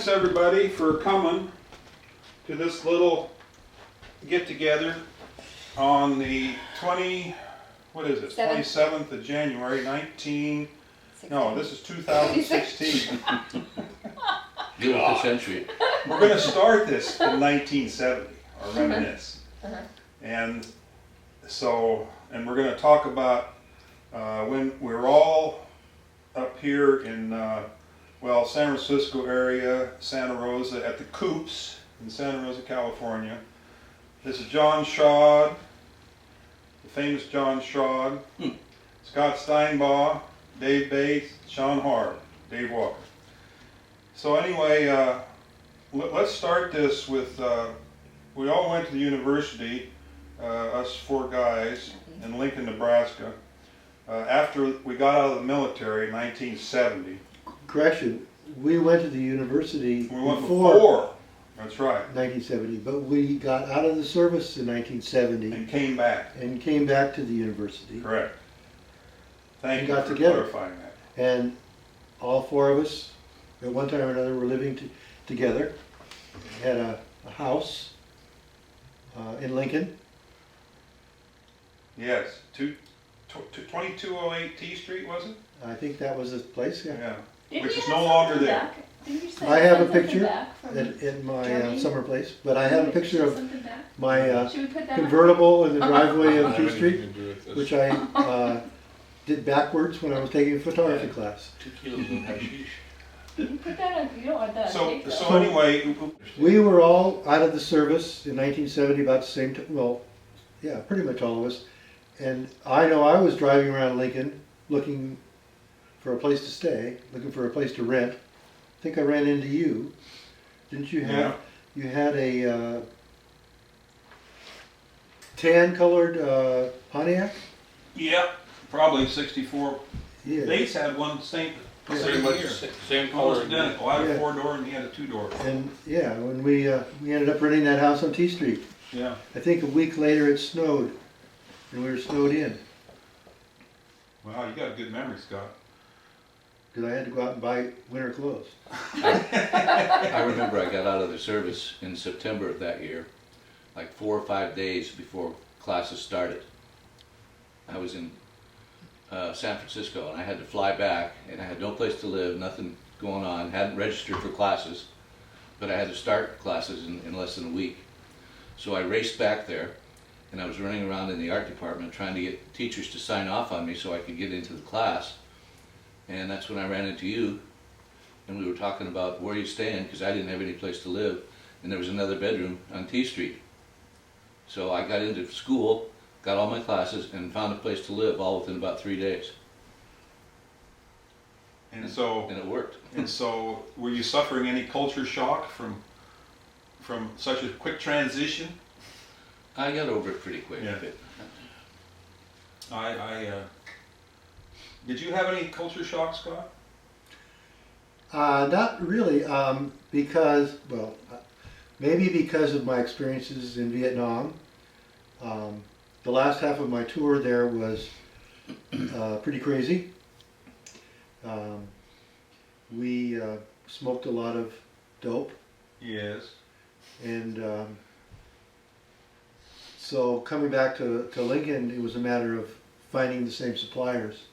thanks everybody for coming to this little get-together on the 27th of January, this is 2016. Give it the century. We're going to start this in 1970, or Reminisce. And so, and we're going to talk about when we're all up here in, San Francisco area, Santa Rosa, at the Coops in Santa Rosa, California. This is John Schad, the famous John Schad, Scott Steinbaugh, Dave Bates, Sean Hart, Dave Walker. So anyway, let's start this with, we all went to the university, us four guys, in Lincoln, Nebraska, after we got out of the military in 1970. Correction, we went to the university before. That's right. 1970, but we got out of the service in 1970. And came back. And came back to the university. Correct. Thank you for clarifying that. And all four of us, at one time or another, were living together. We had a house in Lincoln. Yes, 2208 T Street, was it? I think that was the place, yeah. Which is no longer there. I have a picture in my summer place, but I have a picture of my convertible in the driveway of T Street, which I did backwards when I was taking a photography class. 2 kilos of hashish. You put that on, you don't want that on tape, though. So anyway, we were all out of the service in 1970, about the same time. Well, yeah, pretty much all of us. And I know I was driving around Lincoln looking for a place to stay, looking for a place to rent. I think I ran into you. Didn't you have? Yeah. You had a tan-colored Pontiac. Yeah, probably 64. Yeah. Bates had one same color, identical. I had a 4-door and he had a 2-door. And yeah, when we ended up renting that house on T Street. Yeah. I think a week later it snowed, and we were snowed in. Wow, you got a good memory, Scott. Because I had to go out and buy winter clothes. I remember I got out of the service in September of that year, like 4 or 5 days before classes started. I was in San Francisco and I had to fly back, and I had no place to live, nothing going on, hadn't registered for classes, but I had to start classes in less than a week. So I raced back there, and I was running around in the art department trying to get teachers to sign off on me so I could get into the class. And that's when I ran into you, and we were talking about where you staying, because I didn't have any place to live, and there was another bedroom on T Street. So I got into school, got all my classes, and found a place to live all within about 3 days. And it worked. And so, were you suffering any culture shock from such a quick transition? I got over it pretty quick. Yeah. Did you have any culture shock, Scott? Not really, because, well, maybe because of my experiences in Vietnam. The last half of my tour there was pretty crazy. We smoked a lot of dope. Yes. And so coming back to Lincoln, it was a matter of finding the same suppliers.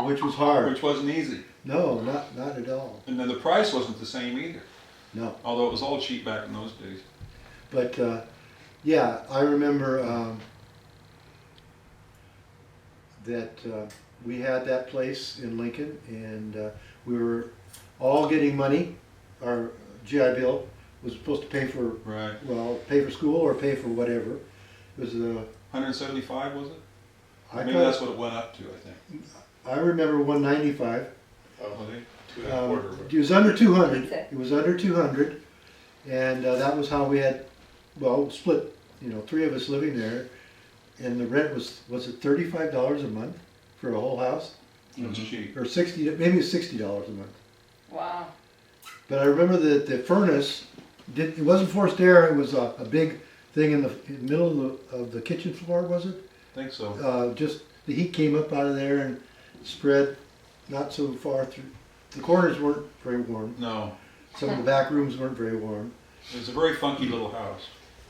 Which was hard. Which wasn't easy. No, not at all. And then the price wasn't the same either. No. Although it was all cheap back in those days. But yeah, I remember that we had that place in Lincoln, and we were all getting money. Our GI Bill was supposed to pay for, pay for school or pay for whatever. It was 175, was it? Maybe that's what it went up to, I think. I remember 195. Oh, it was under 200. It was under 200, and that was how we had, split. 3 of us living there, and the rent was it $35 a month for a whole house? That's cheap. Or maybe it was $60 a month. Wow. But I remember that the furnace it wasn't forced air. It was a big thing in the middle of the kitchen floor, was it? I think so. Just the heat came up out of there and spread not so far through. The corners weren't very warm. No, Some of the back rooms weren't very warm. it was a very funky little house.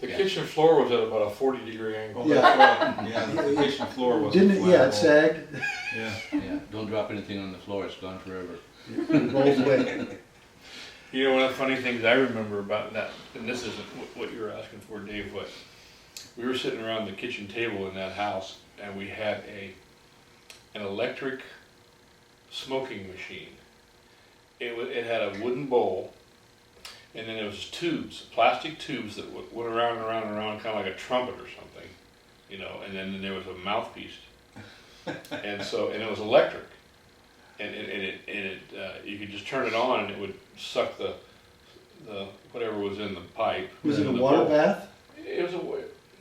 The kitchen floor was at about a 40-degree angle. Oh, that's right. Yeah, the kitchen floor was. Didn't it? Yeah, it sagged. Yeah. Yeah, don't drop anything on the floor, it's gone forever. It rolls away. You know, one of the funny things I remember about that, and this isn't what you were asking for, Dave, but we were sitting around the kitchen table in that house, and we had an electric smoking machine. It had a wooden bowl, and then there was tubes, plastic tubes that went around and around and around, kind of like a trumpet or something, you know. And then there was a mouthpiece, and it was electric, and you could just turn it on, and it would suck the whatever was in the pipe. Was it a into the water bowl. bath? It was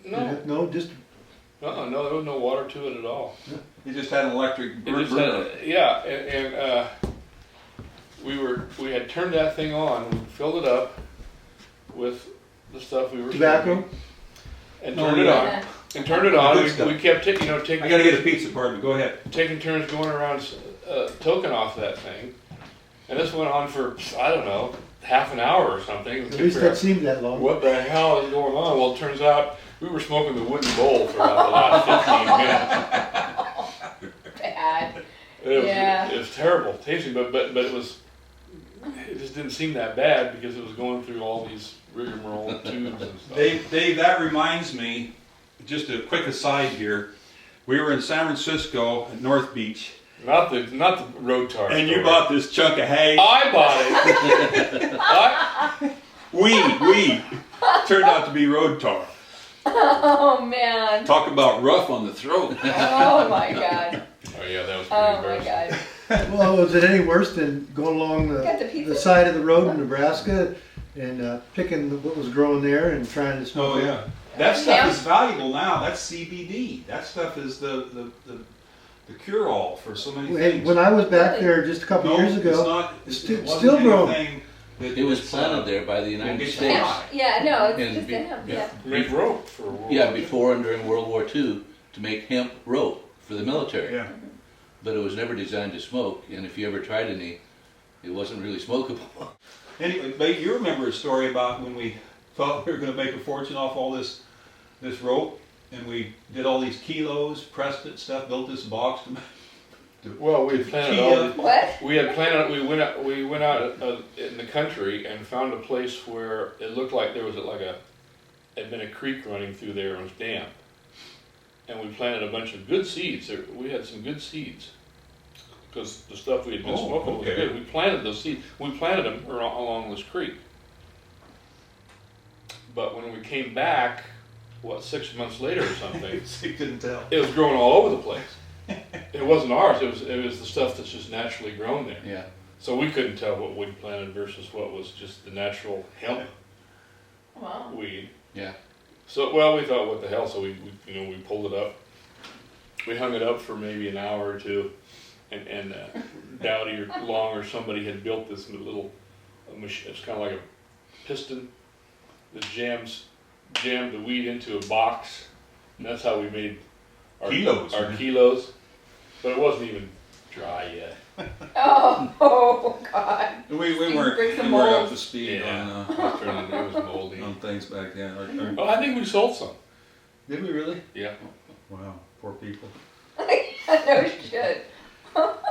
no, No, just no, there was no water to it at all. You just had an electric It just had, yeah, and we had turned that thing on, we filled it up with the stuff we were tobacco. smoking, and Oh, turned it yeah. on. And turned it on. Good stuff. We kept taking. I gotta get a pizza partner, go ahead. Taking turns going around toking off that thing, and this went on for I don't know half an hour or something. At least that seemed that long. What the hell is going on? Well, it turns out we were smoking the wooden bowl for about the last 15 minutes. Bad. It was terrible tasting, but it just didn't seem that bad because it was going through all these rigmarole tubes and stuff. Dave, that reminds me, just a quick aside here. We were in San Francisco at North Beach. Not the road tar. And you story. bought this chunk of hay. I bought it. We turned out to be road tar. Oh man. Talk about rough on the throat. Oh my god. Oh yeah, that was pretty Oh my embarrassing. god. Well, was it any worse than going along Got the pizza? the side of the road in Nebraska and picking what was growing there and trying to smoke Oh it? yeah. That stuff is valuable now. That's CBD. That stuff is the cure-all for so many Hey, things. when I was back Really? there just a couple No, years it's ago, not, sti- it wasn't still growing. anything that- It was that's, planted there by the United get you States. high. Yeah, no, it's And just be- a hemp, yeah. Make rope for World Yeah, War II. before and during World War II to make hemp rope for the military. Yeah. But it was never designed to smoke, and if you ever tried any, it wasn't really smokable. Anyway, but you remember a story about when we thought we were going to make a fortune off all this rope, and we did all these kilos, pressed it, stuff, built this box to Well, we had planted Kia. all. What? We had planned. We went out in the country and found a place where it looked like there was had been a creek running through there and it was damp. And we planted a bunch of good seeds. We had some good seeds because the stuff we had been Oh, smoking okay. was good. We planted those seeds. We planted them along this creek. But when we came back, 6 months later or something, you couldn't tell. it was growing all over the place. It wasn't ours. It was the stuff that's just naturally grown there. Yeah. So we couldn't tell what we'd planted versus what was just the natural hemp Wow. weed. Yeah. So well, we thought, what the hell? So we pulled it up. We hung it up for maybe an hour or two, and Dowdy or Long or somebody had built this little machine. It's kind of like a piston that jammed the weed into a box, and that's how we made our Kilos, Our man. kilos, but it wasn't even dry yet. Oh god. We You weren't break some we weren't up molds. to speed Yeah. It was moldy. on things back then. Oh, I think we sold some. Did we really? Yeah. Wow, poor people. No shit.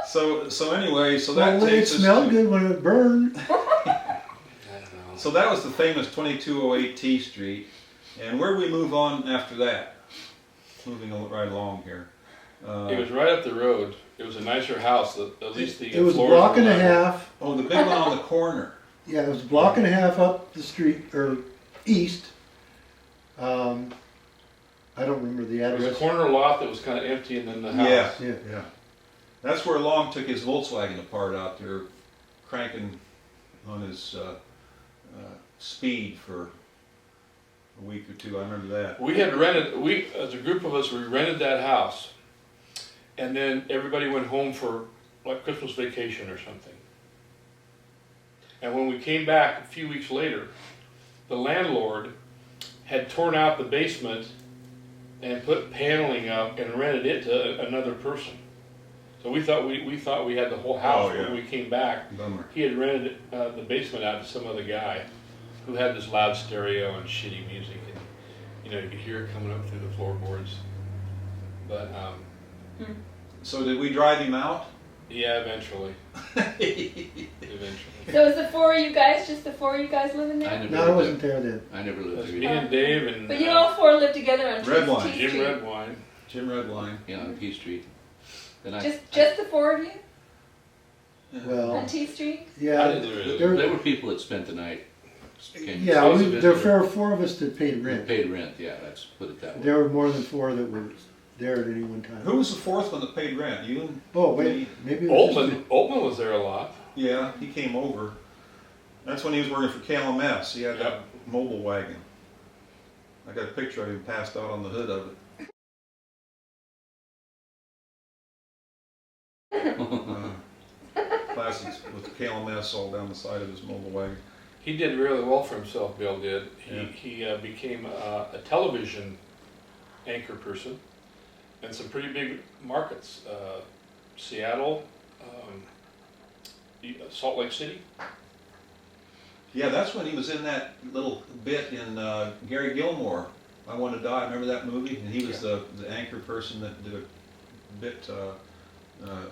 So anyway, so that Well, it takes us smelled to, good when it burned. I don't know. So that was the famous 2208 T Street, and where did we move on after that? Moving right along here. It was right up the road. It was a nicer house. At least the It was a floors block were and a level. half. Oh, the big one on the corner. Yeah, it was a block and a half up the street, or east. I don't remember the There was a address. corner lot that was kind of empty, and then the house. Yeah, Yeah. yeah. That's where Long took his Volkswagen apart out there, cranking on his speed for a week or two. I remember that. We had rented. As a group of us, we rented that house, and then everybody went home for like Christmas vacation or something. And when we came back a few weeks later, the landlord had torn out the basement and put paneling up and rented it to another person. So we thought we had the whole house. Oh, yeah. When we came back, Bummer. he had rented the basement out to some other guy who had this loud stereo and shitty music, and you could hear it coming up through the floorboards. But So did we drive him out? yeah, eventually. Eventually. So is the four of you guys, just the four of you guys living I there? never No, I lived wasn't there. there then. I never lived That's there me either. and Dave and But you all four live together on Redwine. T Jim Street. Redwine. Jim Redwine. Yeah, on P Street. Then Just the four of you Well, on T Street? I yeah, didn't really. there, there were people that spent the night. Came- yeah, I was a there visitor. were four of us that paid They rent. paid rent, yeah, let's put it that way. There were more than four that were there at any one time. Who was the fourth one that paid rent? You and Oh, wait, maybe it was just Altman was there a lot. yeah, he came over. That's when he was working for KLMS. He had that mobile wagon. I got a picture of him passed out on the hood of it. Classics with the KLMS all down the side of his mobile wagon. He did really well for himself, Bill did. Yeah. He became a television anchor person in some pretty big markets. Seattle, Salt Lake City. Yeah, that's when he was in that little bit in Gary Gilmore, I Want to Die. Remember that movie? And he was the anchor person that did a bit.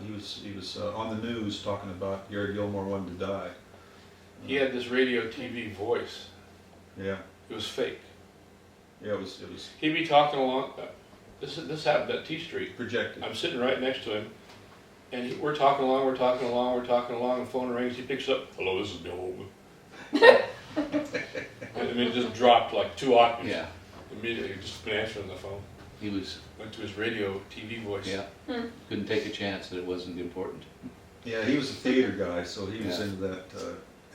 He was on the news talking about Gary Gilmore wanted to die. He had this radio TV voice. Yeah, It was fake. yeah, it was He'd be talking along. This happened at T Street. projected. I'm sitting right next to him, and we're talking along, and the phone rings, he picks up, hello, this is Bill Holtman. And it just dropped like 2 octaves. Yeah, Immediately, just been answering the phone. he was, Went to his radio, TV voice. yeah, couldn't take a chance that it wasn't important. Yeah, he was a theater guy, so he was Yeah. into that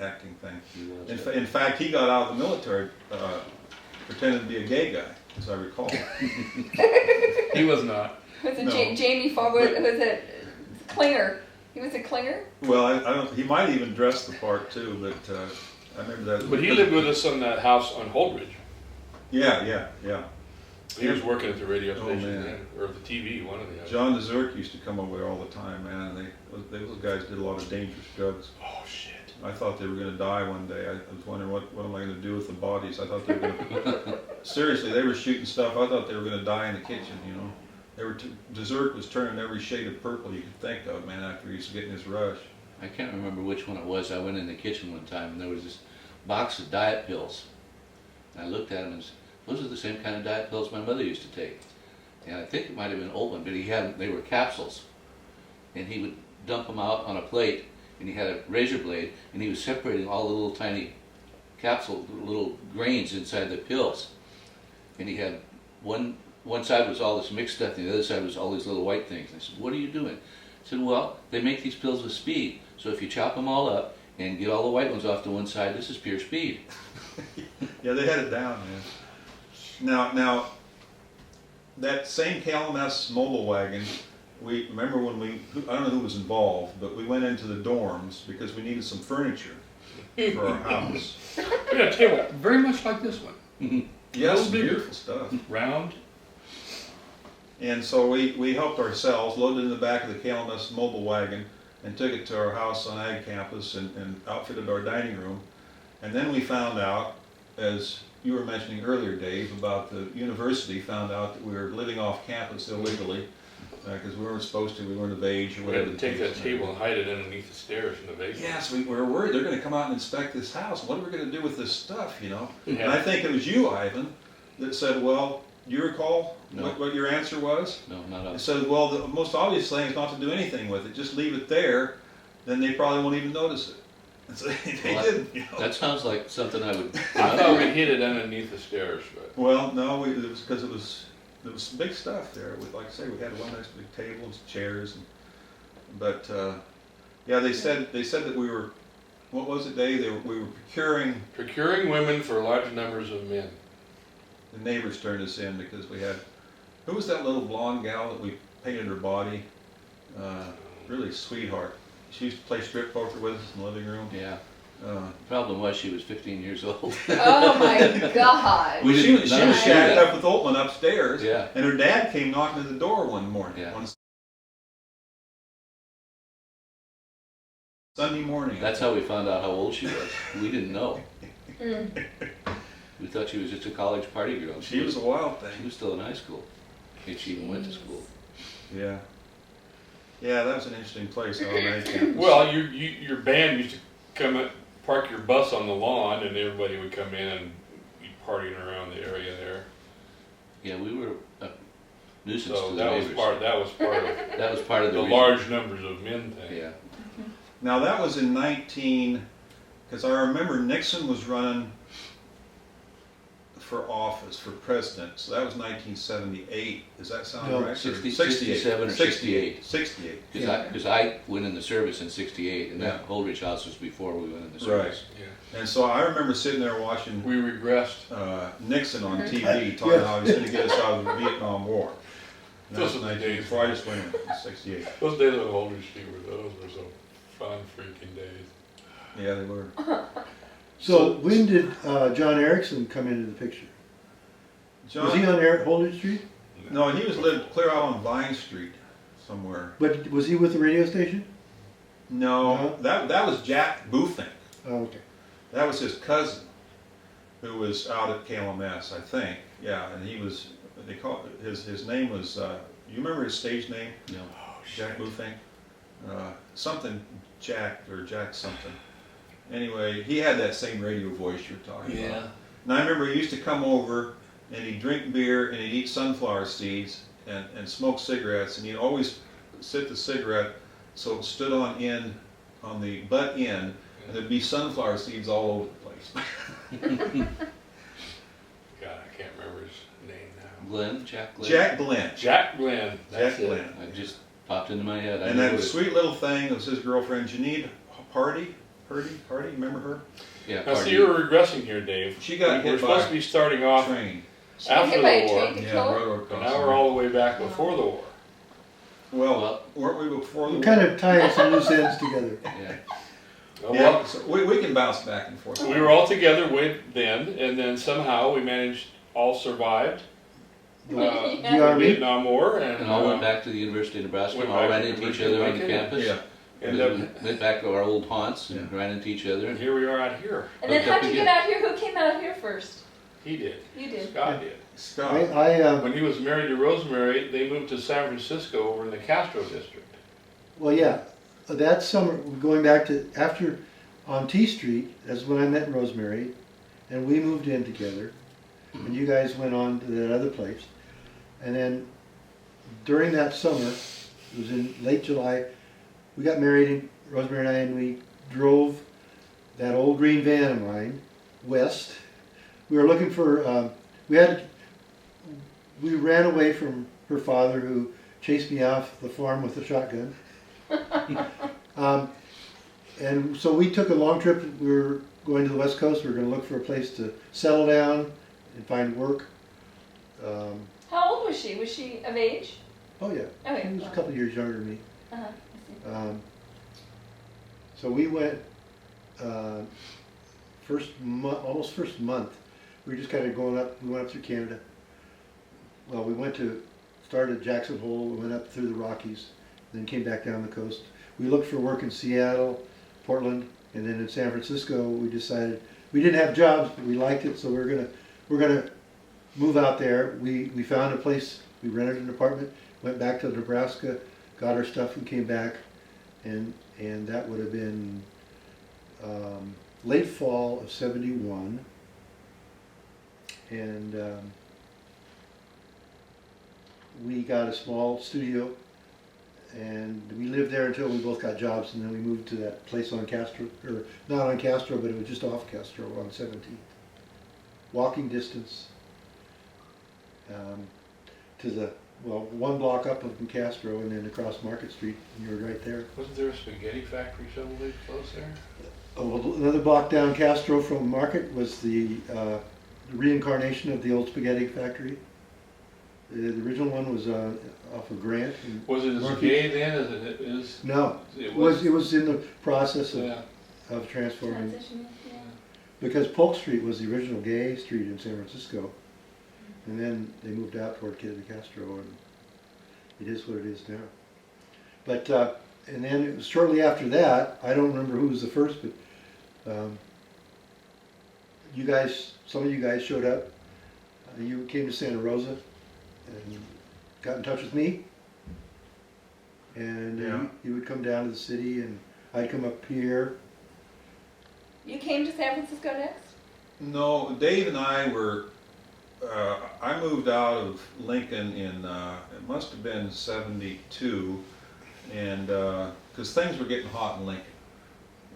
acting thing. He was. In fact, he got out of the military pretending to be a gay guy, as I recall. He was not. Was it No. Jamie Forward? Was it Klinger? He was a Klinger? Well, I don't. He might even dress the part too, but I remember that. But he lived with us in that house on Holdridge. Yeah. He was working at the radio Oh, station man. then, or the TV, one of the other. John DeZerk used to come over there all the time, man. And those guys did a lot of dangerous drugs. Oh shit. I thought they were going to die one day. I was wondering what am I going to do with the bodies. I thought they were going to. Seriously, they were shooting stuff. I thought they were going to die in the kitchen. You know, they were. DeZerk was turning every shade of purple you could think of, man. After he was getting his rush. I can't remember which one it was. I went in the kitchen one time and there was this box of diet pills. And I looked at them and said, those are the same kind of diet pills my mother used to take. And I think it might have been Oldman, but they were capsules. And he would dump them out on a plate, and he had a razor blade, and he was separating all the little tiny capsule, little grains inside the pills. And he had one side was all this mixed stuff, and the other side was all these little white things. And I said, what are you doing? He said, well, they make these pills with speed. So if you chop them all up and get all the white ones off to one side, this is pure speed. Yeah, they had it down, man. Now, that same KLMS mobile wagon, we remember when I don't know who was involved, but we went into the dorms because we needed some furniture for our house. We got a table very much like this one. Yes, Little bigger. beautiful stuff. Round. And so we helped ourselves, loaded in the back of the KLMS mobile wagon, and took it to our house on Ag Campus and outfitted our dining room. And then we found out, as you were mentioning earlier, Dave, about the university found out that we were living off campus illegally because we weren't supposed to, we weren't of age or We whatever. had to take that table and hide it underneath the stairs in the basement. Yes, we were worried they're going to come out and inspect this house. What are we going to do with this stuff, you know? Yeah. And I think it was you, Ivan, that said, well, do you recall No. what your answer was? No, not It us. said, well, the most obvious thing is not to do anything with it. Just leave it there, then they probably won't even notice it. And so they Well, didn't, you know. That sounds like something I would. I thought we hid it underneath the stairs, but Well, no, it was because there was some big stuff there. Like I say, we had one nice big table and chairs, but yeah, they said that we were, what was it, Dave? We were procuring women for large numbers of men. the neighbors turned us in because we had, who was that little blonde gal that we painted her body? Really sweetheart. She used to play strip poker with us in the living room. Yeah. Problem was, she was 15 years old. Oh my God. We She didn't- was none of us knew shacked that. up with Altman upstairs, Yeah. and her dad came knocking at the door one morning, Yeah. one Sunday morning. That's how we found out how old she was. We didn't know. Mm. We thought she was just a college party girl. She was a wild She thing. was still in high school. If she even went to school. Yeah. Yeah, that was an interesting place on that campus. Well, your band used to come and park your bus on the lawn, and everybody would come in and be partying around the area there. Yeah, we were a nuisance So to the that was neighbors. part That was part of of the the reason. large numbers of men thing. Yeah. Now that was in 19, because I remember Nixon was running for office, for president, so that was 1978. Does that sound No, right? 67 or 68. 68. Because I went in the service in '68, and Yeah. that Holdridge House was before we went in the Right. service. Yeah. And so I remember sitting there watching We regressed. Nixon on TV Yeah. talking how he was going to get us out of the Vietnam War. And that Those was are the 19, days. so I just went in 68. Those days on Holdridge Street those were so fun freaking days. Yeah, they were. So when did John Erickson come into the picture? Was he John, on Holdridge Street? no, he was lived clear out on Vine Street somewhere. But was he with the radio station? No, No? that was Jack Boothink. Oh, okay. That was his cousin, who was out at KLMS, I think. Yeah, and he was. They call his name was. You remember his stage name? No. Jack Boothink. Something Jack or Jack something. Anyway, he had that same radio voice you're talking about. And I remember he used to come over and he'd drink beer and he'd eat sunflower seeds and smoke cigarettes, and he'd always sit the cigarette so it stood on the butt end, and there'd be sunflower seeds all over the place. God, I can't remember his name now. Glenn, Jack Glenn. Jack Glenn. Jack Glenn. That's Jack it. Glenn. It just popped into my head. I And knew that it. sweet little thing was his girlfriend, Janine Hardy, remember her? Yeah, Now, see, party. you're regressing here, Dave. She got We're hit supposed by to be starting off train. after Hit by the a war, train to Yeah, kill her? railroad and crossing. now we're all the way back before the war. Well, weren't we before the We're war? kind of tying some loose ends together. Yeah. Well, Yeah, so we can bounce back and forth. we were all together way then, and then somehow we managed, all survived The the Army? Vietnam War, and, And all went back to the University of Nebraska, went and all back ran to into each University other of on the Lincoln. campus. Yeah. And, Went back to our old haunts and Yeah. ran into each other. and here we are out here. And then Hooked up how'd you again. get out here? Who came out here first? He did. You did. Scott did. Scott. When he was married to Rosemary, they moved to San Francisco over in the Castro district. Well, yeah, that summer, going back to after on T Street, that's when I met Rosemary, and we moved in together, and you guys went on to that other place. And then during that summer, it was in late July, we got married, and Rosemary and I, and we drove that old green van of mine west. We were looking for, we ran away from her father, who chased me off the farm with a shotgun. And so we took a long trip. We were going to the West Coast. We were going to look for a place to settle down and find work. How old was she? Was she of age? Oh yeah, Oh, she yeah. was a couple of years younger than me. Uh-huh. So we went almost first month. We were just kind of going up. We went up through Canada. Well, we started at Jackson Hole. We went up through the Rockies, then came back down the coast. We looked for work in Seattle, Portland, and then in San Francisco. We decided we didn't have jobs, but we liked it, so we're gonna move out there. We found a place. We rented an apartment. Went back to Nebraska, got our stuff, and came back, and that would have been late fall of '71, and we got a small studio, and we lived there until we both got jobs, and then we moved to that place on Castro, or not on Castro, but it was just off Castro on 17th. Walking distance to the, one block up from Castro, and then across Market Street, and you were right there. Wasn't there a spaghetti factory somewhere close there? Oh, well, another block down Castro from Market was the reincarnation of the old spaghetti factory. The original one was off of Grant. Was it as Market. gay then as it is? No, It it was in the process of Yeah. of transforming, Transition, yeah. because Polk Street was the original gay street in San Francisco. And then they moved out toward Kid de Castro, and it is what it is now. But, and then it was shortly after that, I don't remember who was the first, but you guys, some of you guys showed up. You came to Santa Rosa and got in touch with me. And Yeah. you would come down to the city, and I'd come up here. You came to San Francisco next? No, Dave and I were, I moved out of Lincoln in, it must have been 72, and, because things were getting hot in Lincoln.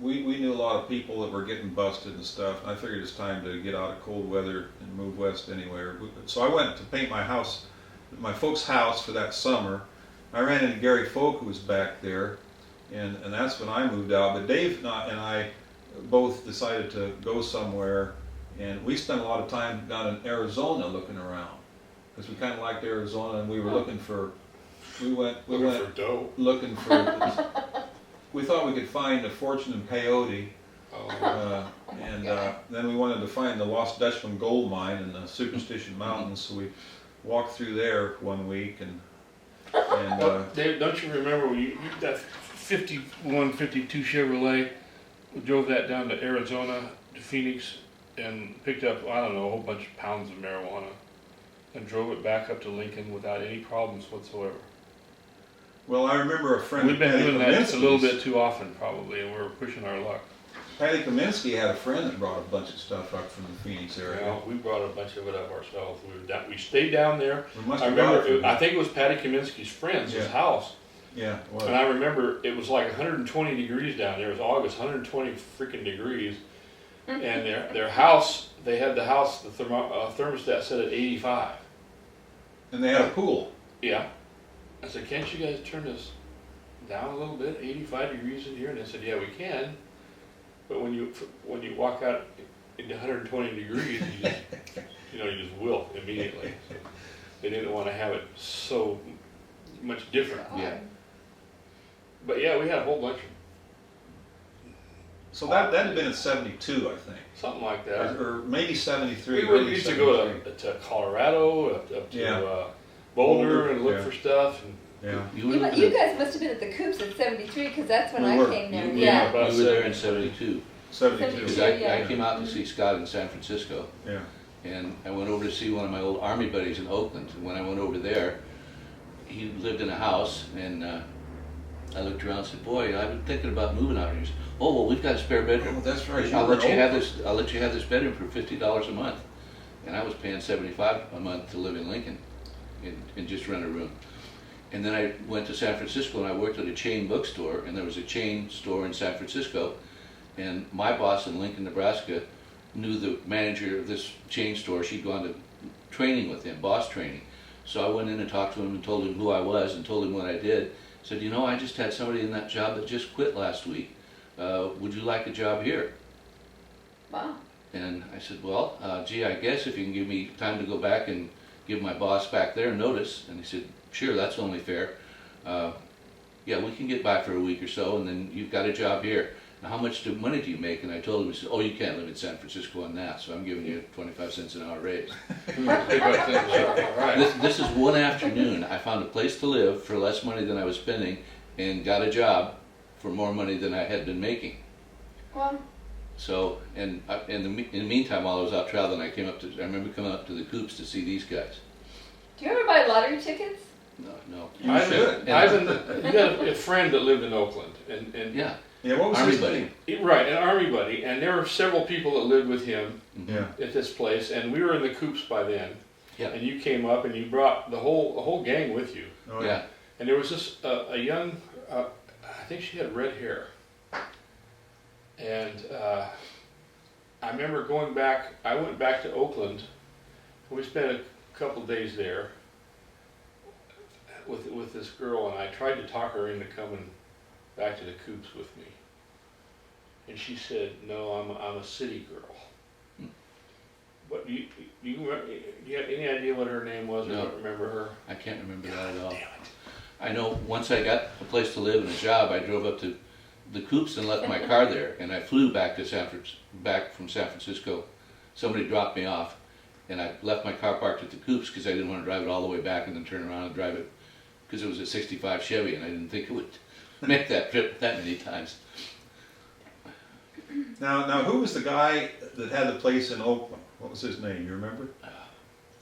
We knew a lot of people that were getting busted and stuff, and I figured it's time to get out of cold weather and move west anywhere. So I went to paint my house, my folks' house for that summer. I ran into Gary Folk, who was back there, and that's when I moved out. But Dave and I both decided to go somewhere, and we spent a lot of time down in Arizona looking around, because we kind of liked Arizona, and we were looking for, we went for dough. looking for, we thought we could find a fortune in peyote, Oh, and then we wanted to find the Lost Dutchman gold mine in the Superstition Mountains, so we walked through there one week, and Dave, don't you remember when you that 51, 52 Chevrolet, we drove that down to Arizona, to Phoenix, and picked up, I don't know, a whole bunch of pounds of marijuana, and drove it back up to Lincoln without any problems whatsoever. well, I remember a friend. We've been Patty doing that just a little Kaminsky's. bit too often, probably, and we're pushing our luck. Patty Kaminsky had a friend that brought a bunch of stuff up from the Phoenix area. Well, we brought a bunch of it up ourselves. We stayed down there. We must I have got remember, it from I think it was Patty Kaminsky's friend's his Yeah. house. Yeah, it was. And I remember it was like 120 degrees down there. It was August, 120 freaking degrees. And their house, they had the house, the thermostat set at 85. And they had a pool. Yeah. I said, can't you guys turn this down a little bit, 85 degrees in here? And they said, yeah, we can. But when you walk out into 120 degrees, you just wilt immediately. So they didn't want to have it so much different. Yeah. But yeah, we had a whole bunch of So that had been in 72, I think. something like that. Or maybe 73. We early used to go 73. to Colorado, up to Yeah. Boulder, and look yeah. for stuff. And Yeah. You guys must have been at the Coops in '73, because that's when We I were. came there. You- Yeah. about You were there in 72. 72. 72. 'Cause Yeah. I came out to see Scott in San Francisco, Yeah. and I went over to see one of my old Army buddies in Oakland. And when I went over there, he lived in a house, and I looked around and said, boy, I've been thinking about moving out here. He said, oh, well, we've got a spare bedroom. Oh, that's right. I'll were let you in have Oakland. this. I'll let you have this bedroom for $50 a month, and I was paying $75 a month to live in Lincoln, and just rent a room. And then I went to San Francisco and I worked at a chain bookstore, and there was a chain store in San Francisco, and my boss in Lincoln, Nebraska, knew the manager of this chain store. She'd gone to training with him, boss training. So I went in and talked to him and told him who I was and told him what I did. Said, I just had somebody in that job that just quit last week. Would you like a job here? Wow. And I said, well, gee, I guess if you can give me time to go back and give my boss back there notice. And he said, sure, that's only fair. Yeah, we can get by for a week or so, and then you've got a job here. Now, how much money do you make? And I told him, he said, oh, you can't live in San Francisco on that, so I'm giving you 25 cents an hour raise. Right. This is one afternoon. I found a place to live for less money than I was spending, and got a job for more money than I had been making. Well, So, and in the meantime, while I was out traveling, I remember coming up to the Coops to see these guys. do you ever buy lottery tickets? No. You should. Ivan, you got a friend that lived in Oakland, and Yeah, Yeah, what was Army his buddy. name? right, an Army buddy, and there were several people that lived with him Yeah. at this place, and we were in the Coops by then. Yeah. And you came up and you brought the whole gang with you, Oh, Yeah. and there was this a young, I think she had red hair, and I remember going back. I went back to Oakland. We spent a couple days there with this girl, and I tried to talk her into coming back to the Coops with me. And she said, "No, I'm a city girl." Hmm. But do you have any idea what her name was? Or No. don't remember her? I can't remember that at all. Damn it. I know once I got a place to live and a job, I drove up to the coops and left my car there, and I flew back to back from San Francisco. Somebody dropped me off, and I left my car parked at the coops because I didn't want to drive it all the way back and then turn around and drive it, because it was a '65 Chevy, and I didn't think it would make that trip that many times. Now, who was the guy that had the place in Oakland? What was his name? You remember?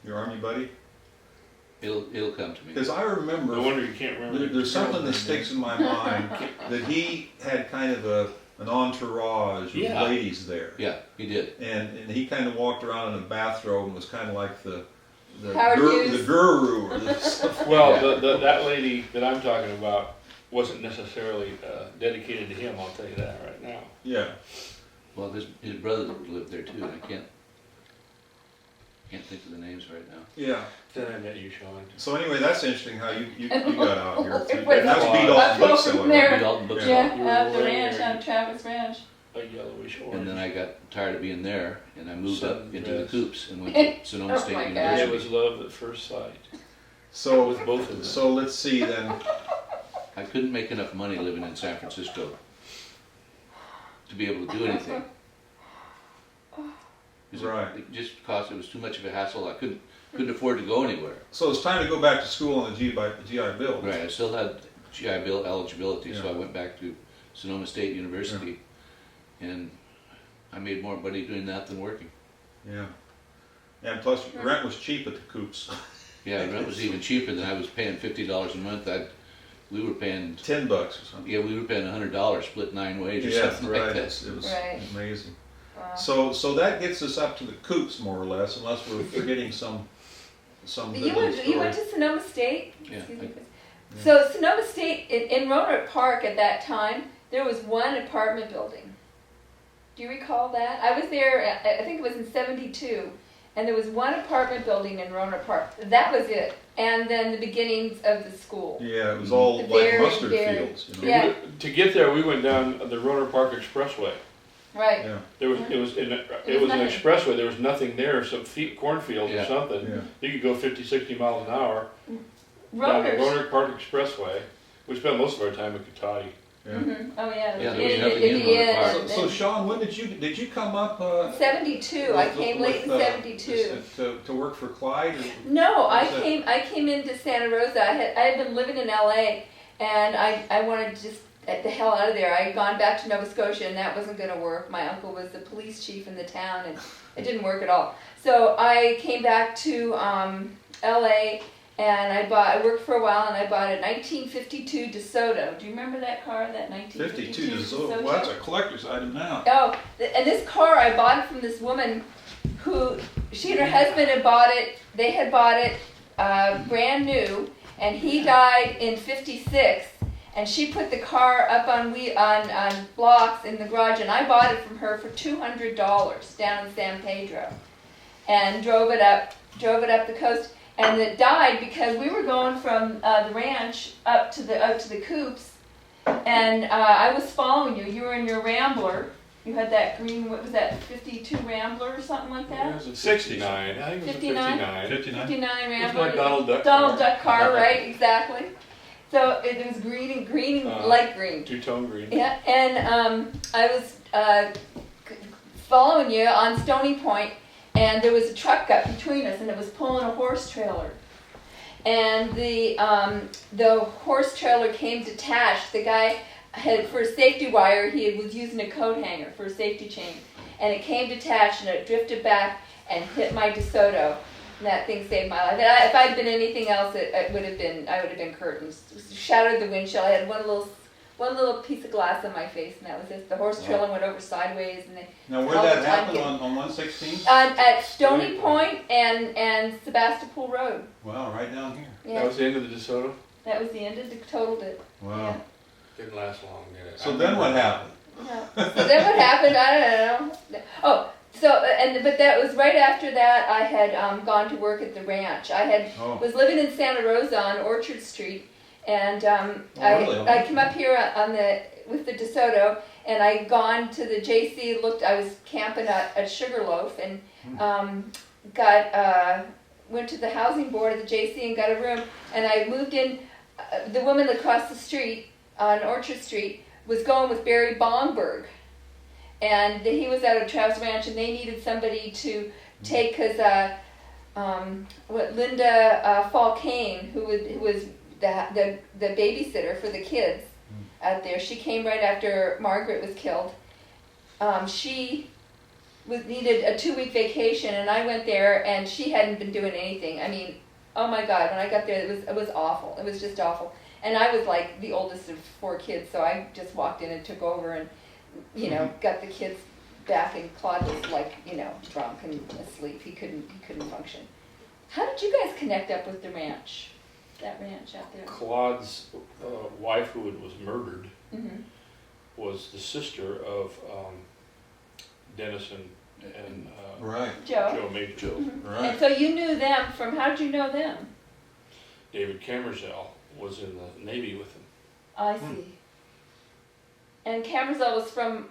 Your Army buddy? It'll come to me. Because I remember. No wonder you can't remember. There's something that sticks in my mind that he had kind of an entourage of Yeah. ladies there, Yeah, he did. and he kind of walked around in a bathrobe and was kind of like the Howard Hughes. the guru or the Well, Yeah. that lady that I'm talking about wasn't necessarily dedicated to him, I'll tell you that right now. yeah. Well, his brother lived there too, and I can't think of the names right now. Yeah. Then I met you, Sean. So anyway, that's interesting how you got out here. It was- That's B. I Dalton flew Bookseller. from there. Read all the books. Yeah, You were at the way ranch, there. on Travis Ranch. A yellowish orange. And then I got tired of being there, and I moved up Sudden into the dress. coops and went to Sonoma Oh State my God. And it University. was love at first sight So with both of them. so let's see then. I couldn't make enough money living in San Francisco to be able to do anything. 'Cause Right. It just cost, it was too much of a hassle. I couldn't afford to go anywhere. So it's time to go back to school on the GI Bill. Right, I still had GI Bill eligibility, so Yeah. I went back to Sonoma State University, and I made more money doing that than working. Yeah. And plus rent was cheap at the coops. Yeah, rent was even cheaper than I was paying $50 a month. We were paying, $10 or something. yeah, we were paying $100 split 9 ways or Yeah, something right. like that. It was Right. amazing. Wow. So that gets us up to the coops more or less, unless we're forgetting some good You little went, story. you went to Sonoma State? Yeah, Excuse me, I- please. So Sonoma State, in Roanoke Park at that time, there was one apartment building. Do you recall that? I was there, I think it was in '72, and there was one apartment building in Roanoke Park. That was it. And then the beginnings of the school. Yeah, it was all like Very, mustard very- fields, you know. Yeah. To get there, we went down the Roanoke Park Expressway. Right. Yeah, It was an nothing. expressway. There was nothing there, some cornfields or Yeah. something. yeah. You could go 50, 60 miles an hour down the Roanoke. Roanoke Park Expressway. We spent most of our time at Cotati. Yeah. Mhm. Oh yeah. Yeah, there was in nothing the in Roanoke end, Park. So and- Sean, when did you come up? 72. I came late in 72. To work for Clyde. Or? No, I Was that- came into Santa Rosa. I had been living in LA, and I wanted to just get the hell out of there. I had gone back to Nova Scotia, and that wasn't going to work. My uncle was the police chief in the town, and it didn't work at all. So I came back to LA, and I worked for a while, and I bought a 1952 DeSoto. Do you remember that car? That 1952 52 DeSoto. Well, that's a collector's item now. Oh, and this car, I bought it from this woman who, she and her husband had bought it, they had bought it brand new, and he died in '56, and she put the car up on blocks in the garage, and I bought it from her for $200 down in San Pedro, and drove it up the coast, and it died because we were going from the ranch up to the coops, and I was following you. You were in your Rambler. You had that green, what was that, 52 Rambler or something like that? 69. I think it was 59? a 59. 59 It was Rambler. my Donald Duck Donald car. Duck car, right? Exactly. So it was green, light green. Two-tone green. Yeah, and I was following you on Stony Point, and there was a truck up between us, and it was pulling a horse trailer. And the horse trailer came detached. The guy had, for a safety wire, he was using a coat hanger for a safety chain, and it came detached, and it drifted back and hit my DeSoto. And that thing saved my life. And if I'd been anything else, I would have been curtains. Shattered the windshield. I had one little piece of glass on my face, and that was it. The horse trailer went over sideways, and Now, where'd all the that time happen getting- on 116? at Stony Point and Sebastopol Road. Wow, right down here. Yeah, That was the end of the DeSoto? that was the end of the totaled it. Wow. Didn't last long, did it? So then what happened? Yeah. So then what happened? I don't know. Oh, but that was right after that. I had gone to work at the ranch. I Oh. was living in Santa Rosa on Orchard Street, and really? I came up here with the DeSoto, and I'd gone to the JC. I was camping at Sugarloaf, and went to the housing board at the JC and got a room, and I moved in. The woman across the street on Orchard Street was going with Barry Bongberg, and he was at a Travis Ranch, and they needed somebody to take, because Linda Fall Kane, who was the babysitter for the kids out there, she came right after Margaret was killed. She needed a 2-week vacation, and I went there, and she hadn't been doing anything. I mean, oh my God, when I got there, it was awful. It was just awful. And I was like the oldest of 4 kids, so I just walked in and took over, and got the kids back, and Claude was like, drunk and asleep. He couldn't function. How did you guys connect up with the ranch? That ranch out there? Claude's wife, who was murdered, Mm-hmm. was the sister of Dennis and Right, Joe. Major. Joe. Mm-hmm. right. And so you knew them from, how did you know them? David Camerzell was in the Navy with him. I see. And Camerzell was from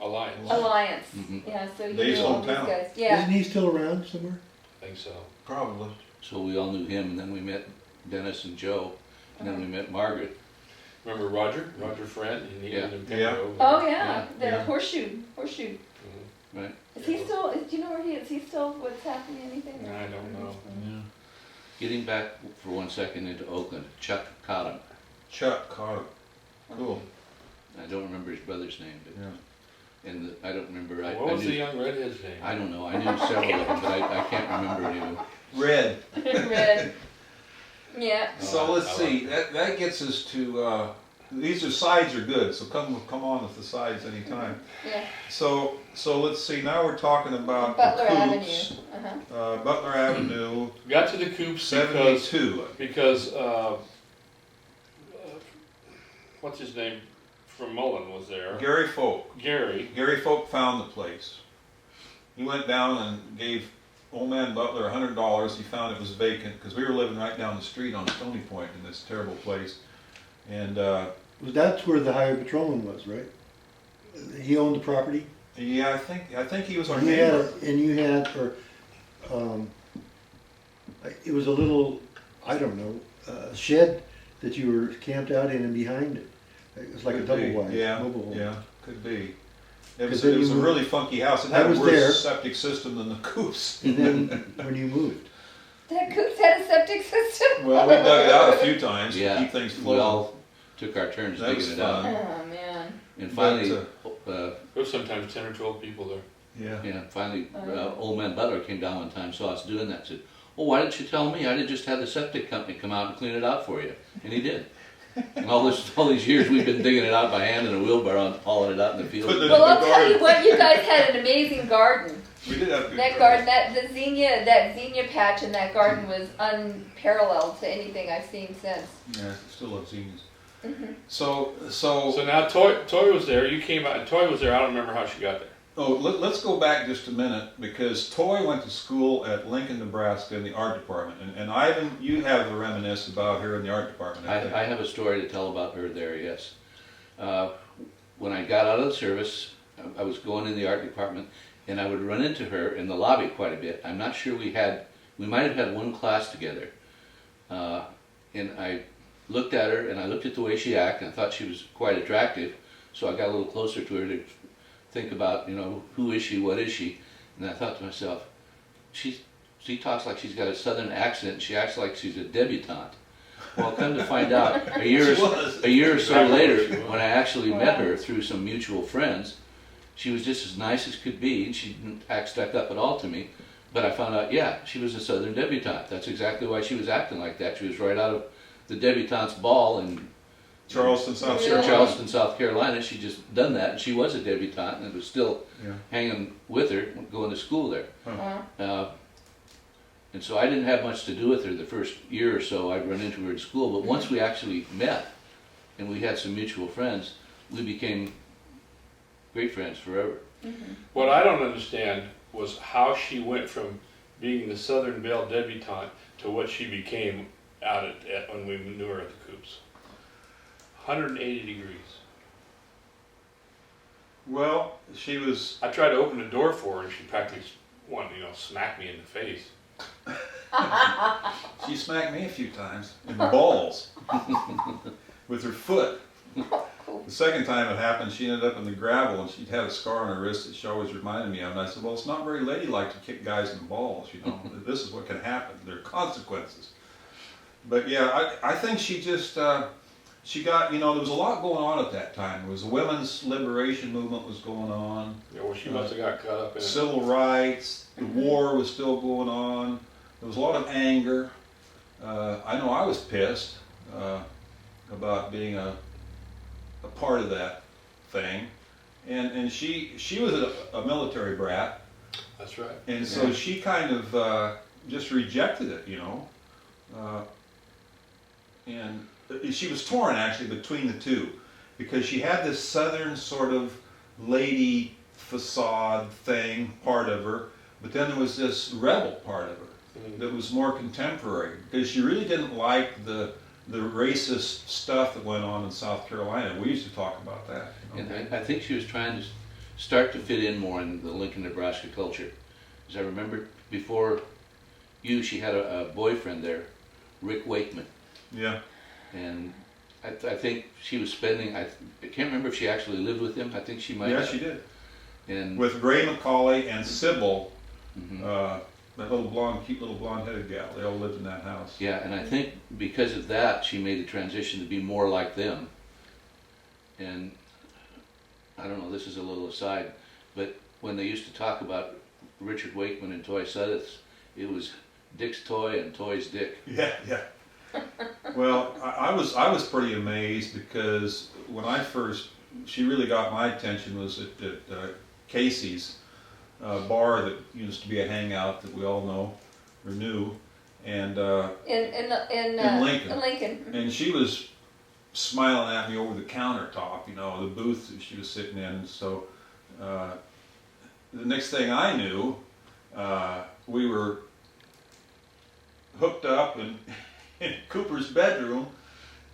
Alliance. Alliance. Mhm. Yeah, so you Dave's knew all these hometown. guys. Yeah. Isn't he still around somewhere? I think so. Probably. So we all knew him, and then we met Dennis and Joe, and then we met Margaret. Remember Roger? Roger Friend? He Yeah. lived in Yeah. Pembroke. Oh yeah, the Yeah. horseshoe. Mhm. Right. Is he still? Do you know where he is? Is he still? What's happening? Anything? I don't know. Getting back for 1 second into Oakland, Chuck caught him. Chuck caught him. Cool. I don't remember his brother's name, but Yeah. I don't remember. What was the young redhead's name? I don't know. I knew several of them, but I can't remember any of them. Red. Red. Yeah. So let's I see. like That gets us to. These sides are good. So come on with the sides anytime. Yeah. So let's see. Now we're talking about Butler the Avenue. Coops. Uh-huh. Butler Avenue, Got to the Coops 72. because what's his name from Mullen was there. Gary Folk. Gary. Gary Folk found the place. He went down and gave old man Butler $100. He found it was vacant because we were living right down the street on Stony Point in this terrible place. And That's where the highway patrolman was, right? He owned the property. yeah, I think he was our You had, neighbor. it was a little, I don't know, shed that you were camped out in, and behind it, it was like a Could double be. wide. Yeah, mobile home. yeah, could be. It 'Cause was then a you moved- really funky house. It I had a was worse there. septic system than the Coops. And then when you moved, That Coops had a septic system. Well, we dug it out a few times Yeah. to keep things We flowing. all took our turns That was digging it out. fun. Oh man. And finally, There was sometimes 10 or 12 people there. Yeah. old man Butler came down one time, saw us doing that, and said, "Oh, why didn't you tell me? I'd have just had the septic company come out and clean it out for you." And he did. And all these years we've been digging it out by hand in a wheelbarrow and hauling it out in the field. Put the- Well, I'll tell garden. you what. You guys had an amazing garden. We did have a good That garden, that zinnia patch in that garden was unparalleled to anything I've seen since. Yeah, still love Zinnias. Mm-hmm. So So now Toy was there. You came out and Toy was there. I don't remember how she got there. let's go back just a minute because Toy went to school at Lincoln, Nebraska in the art department. And Ivan, you have a reminisce about her in the art department, I think. I have a story to tell about her there, yes. When I got out of the service, I was going in the art department, and I would run into her in the lobby quite a bit. I'm not sure we might have had one class together. And I looked at her, and I looked at the way she acted, and I thought she was quite attractive, so I got a little closer to her to think about, who is she, what is she? And I thought to myself, she talks like she's got a southern accent, and she acts like she's a debutante. Well, come to find out, a year or so Exactly what later, she was. when I actually met her through some mutual friends, she was just as nice as could be, and she didn't act stuck up at all to me. But I found out, she was a southern debutante. That's exactly why she was acting like that. She was right out of the debutante's ball in Charleston, South Yeah. Carolina. Charleston, South Carolina. She just done that, and she was a debutante, and was still Yeah. hanging with her, going to school there. Wow. And so I didn't have much to do with her the first year or so. I'd run into her in school, but once we actually met, and we had some mutual friends, we became great friends forever. What I don't understand was how she went from being the Southern Belle debutante to what she became out at when we knew her at the Coops. 180 degrees. Well, she was. I tried to open the door for her, and she practically wanted, smack me in the face. She smacked me a few times in the balls with her foot. So, The second time it happened, she ended up in the gravel and she'd had a scar on her wrist that she always reminded me of. And I said, well, it's not very ladylike to kick guys in the balls, you know. This is what can happen. There are consequences. But yeah, I think she just, she got, you know, there was a lot going on at that time. There was the women's liberation movement was going on. Yeah, well, she must have got caught up in it. Civil rights, the war was still going on. There was a lot of anger. I know I was pissed about being a part of that thing. And she was a military brat. That's right. And so she kind of just rejected it, you know. And she was torn actually between the two, because she had this southern sort of lady facade thing, part of her, but then there was this rebel part of her that was more contemporary, because she really didn't like the racist stuff that went on in South Carolina. We used to talk about that. You know? And I think she was trying to start to fit in more in the Lincoln, Nebraska culture. As I remember before you, she had a boyfriend there, Rick Wakeman. Yeah. And I think she was spending, I can't remember if she actually lived with him. I think she might Yeah, have. she did. And With Ray McCauley and Sybil, mhm. that little blonde, cute little blonde-headed gal. They all lived in that house. Yeah, and I think because of that, she made the transition to be more like them. And I don't know, this is a little aside, but when they used to talk about Richard Wakeman and Toy Suddeth, it was Dick's toy and Toy's Dick. Yeah, yeah. Well, I was pretty amazed, because when I first, she really got my attention was at Casey's bar that used to be a hangout that we all know or knew, and in Lincoln. In Lincoln. And she was smiling at me over the countertop, you know, the booth that she was sitting in. So the next thing I knew, we were hooked up in Cooper's bedroom,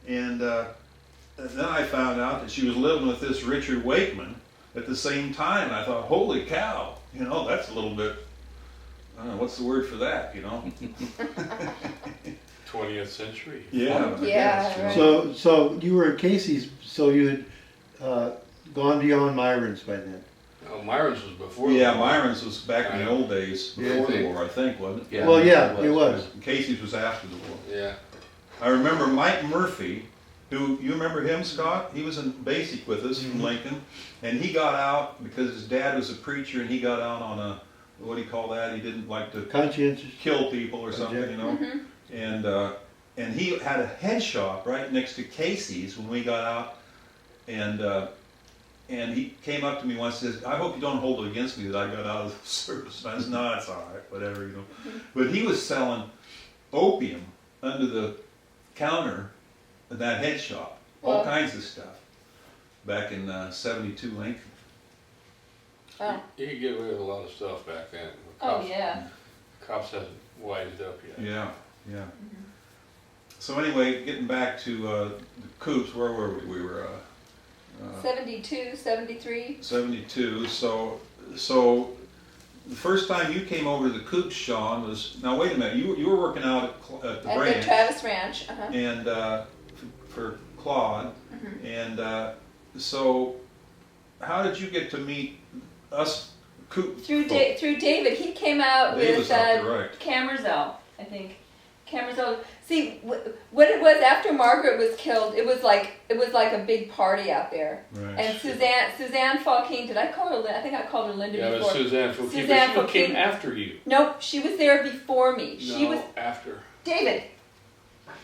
and then I found out that she was living with this Richard Wakeman at the same time. And I thought, holy cow, you know, that's a little bit, I don't know, what's the word for that, you know? 20th century. Yeah. I Yeah, guess, you know. right. So you were at Casey's, so you had gone beyond Myron's by then. Oh, Myron's was before. Yeah, the war. Myron's was back in the old days, Yeah, before I the think. war, I think, wasn't it? Yeah, Well, yeah, it was. Casey's was after the war. Yeah. I remember Mike Murphy, who, you remember him, Scott? He was in basic with us from Lincoln, and he got out because his dad was a preacher, and he got out on a, what do you call that? He didn't like to Conscientious. kill people or something, you know? And he had a head shop right next to Casey's when we got out, and he came up to me once and says, I hope you don't hold it against me that I got out of the service. And I said, no, it's all right, whatever, you know. But he was selling opium under the counter at that head shop, all Well- kinds of stuff, back in 72 Lincoln. Oh, You could get away with a lot of stuff back then. The oh cops, yeah. Cops hasn't wised up yet. Yeah, yeah. So anyway, getting back to the Coops, where were we? We were 72, 73. 72. So the first time you came over to the Coops, Sean, was, now wait a minute, you were working out at the At ranch the Travis Ranch. and for Claude, and so how did you get to meet us Coop Through folk? through David, he came out Dave with was out there, right. Camerzell, I think. Camerzell. See, what it was after Margaret was killed, it was like a big party out there. Right. And Suzanne Falkine, did I call her? I think I called her Linda Yeah, it before. was Suzanne Fouquet, Suzanne but she came Fouquet. after you. Nope, she was there before me. She No, was after. David.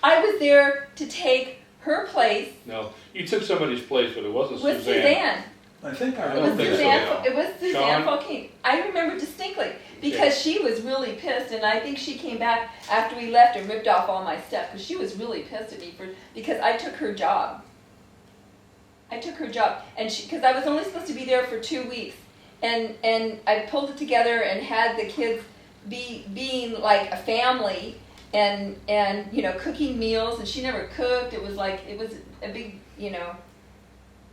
I was there to take her place No, you took somebody's place, but it wasn't with Suzanne. Suzanne. I think I I It don't was remember think so. Suzanne. that. It was Suzanne Sean? Falkine. I remember distinctly because she was really pissed, and I think she came back after we left and ripped off all my stuff because she was really pissed at me because I took her job. I took her job, and because I was only supposed to be there for 2 weeks, and I pulled it together and had the kids being like a family and you know cooking meals, and she never cooked. It was a big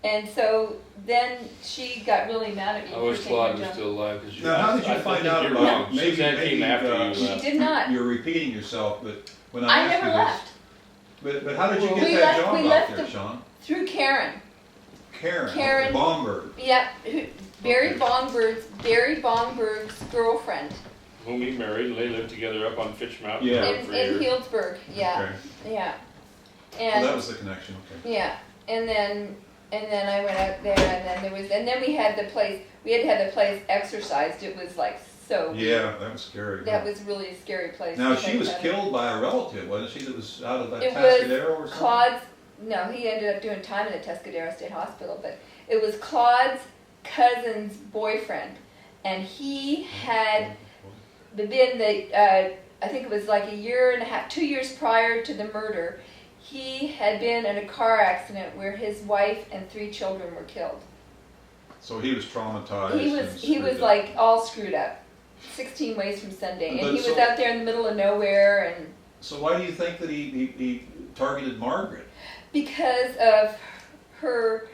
And so then she got really mad at me I wish for taking Claude her was job. still alive. 'Cause Now, how did you I find think out you're about wrong. maybe- Suzanne came maybe, after you She left. did not. You're repeating yourself, but when I I asked never you left. this, but how did you Well, get we that left- job we out left there, the- Sean? Through Karen. Karen. Karen. Bomberg. Yeah, Barry Okay. Bongberg's girlfriend Whom he married, and they lived together up on Fitch Mountain Yeah. Road in for years. Healdsburg. Yeah, Okay. yeah, Well, and that was the connection. Okay. yeah, and then I went out there, and then we had the place. We had to have the place exercised. It was like so. Yeah, that was scary. That was really a scary place. Now to she think was about it. killed by a relative, wasn't she? That was out of that It was Tascadero or something. Claude's. No, he ended up doing time in the Tuscadero State Hospital, but it was Claude's cousin's boyfriend, and he had been I think it was like a year and a half, 2 years prior to the murder. He had been in a car accident where his wife and 3 children were killed. So he was traumatized. He and was screwed up. like all screwed up. 16 ways from Sunday, But and he was so- out there in the middle of nowhere, and So why do you think that he targeted Margaret? because of her,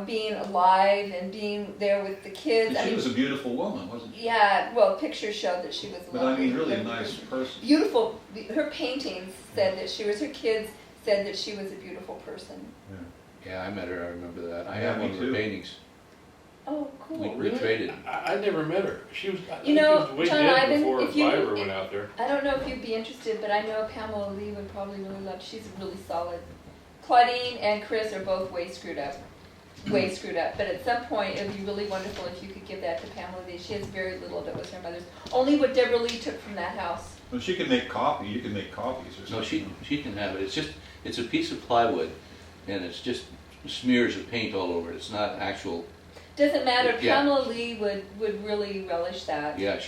being alive and being there with the kids. She was a beautiful woman, wasn't she? Yeah, well, pictures showed that she was a But I mean, really a lovely nice person. beautiful. Her paintings said that she was. Her kids said that she was a beautiful person. Yeah, I met her, I remember that. I Yeah, have me one of her too. paintings. Oh, cool. We traded. I never met her. She was, I You think know, she was way John dead Ivan, before if you- Viber went out there. I don't know if you'd be interested, but I know Pamela Lee would probably really love. She's really solid. Claudine and Chris are both way screwed up. Way screwed up. But at some point, it would be really wonderful if you could give that to Pamela Lee. She has very little that was her mother's. Only what Deborah Lee took from that house. Well, she could make coffee. You could make copies or something. No, she can have it. It's a piece of plywood, and it's just smears of paint all over it. It's not actual. Doesn't matter. Yeah. Pamela Lee would really relish that. Yeah,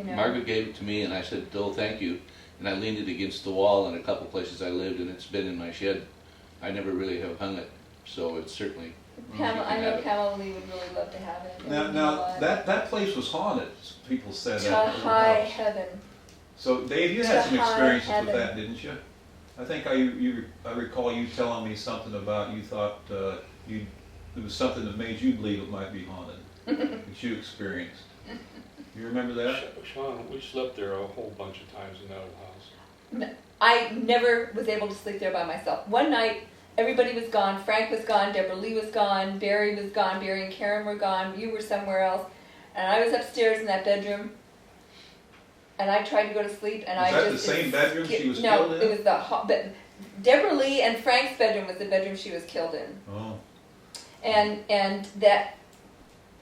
Margaret gave it to me, and I said, "Oh, thank you." And I leaned it against the wall in a couple places I lived, and it's been in my shed. I never really have hung it, so it's certainly. I know Pamela Lee would really love to have it. Now that place was haunted. People said To that. high heaven. So Dave, you had To some high experiences heaven. with that, didn't you? I think I recall you telling me something about you thought it was something that made you believe it might be haunted that you experienced. You remember that? Sean, we slept there a whole bunch of times in that old house. I never was able to sleep there by myself. One night, everybody was gone. Frank was gone. Deborah Lee was gone. Barry was gone. Barry and Karen were gone. You were somewhere else. And I was upstairs in that bedroom. And I tried to go to sleep. And Was I that just the same bedroom she was no, killed in? it was but Deborah Lee and Frank's bedroom was the bedroom she was killed in. Oh. And that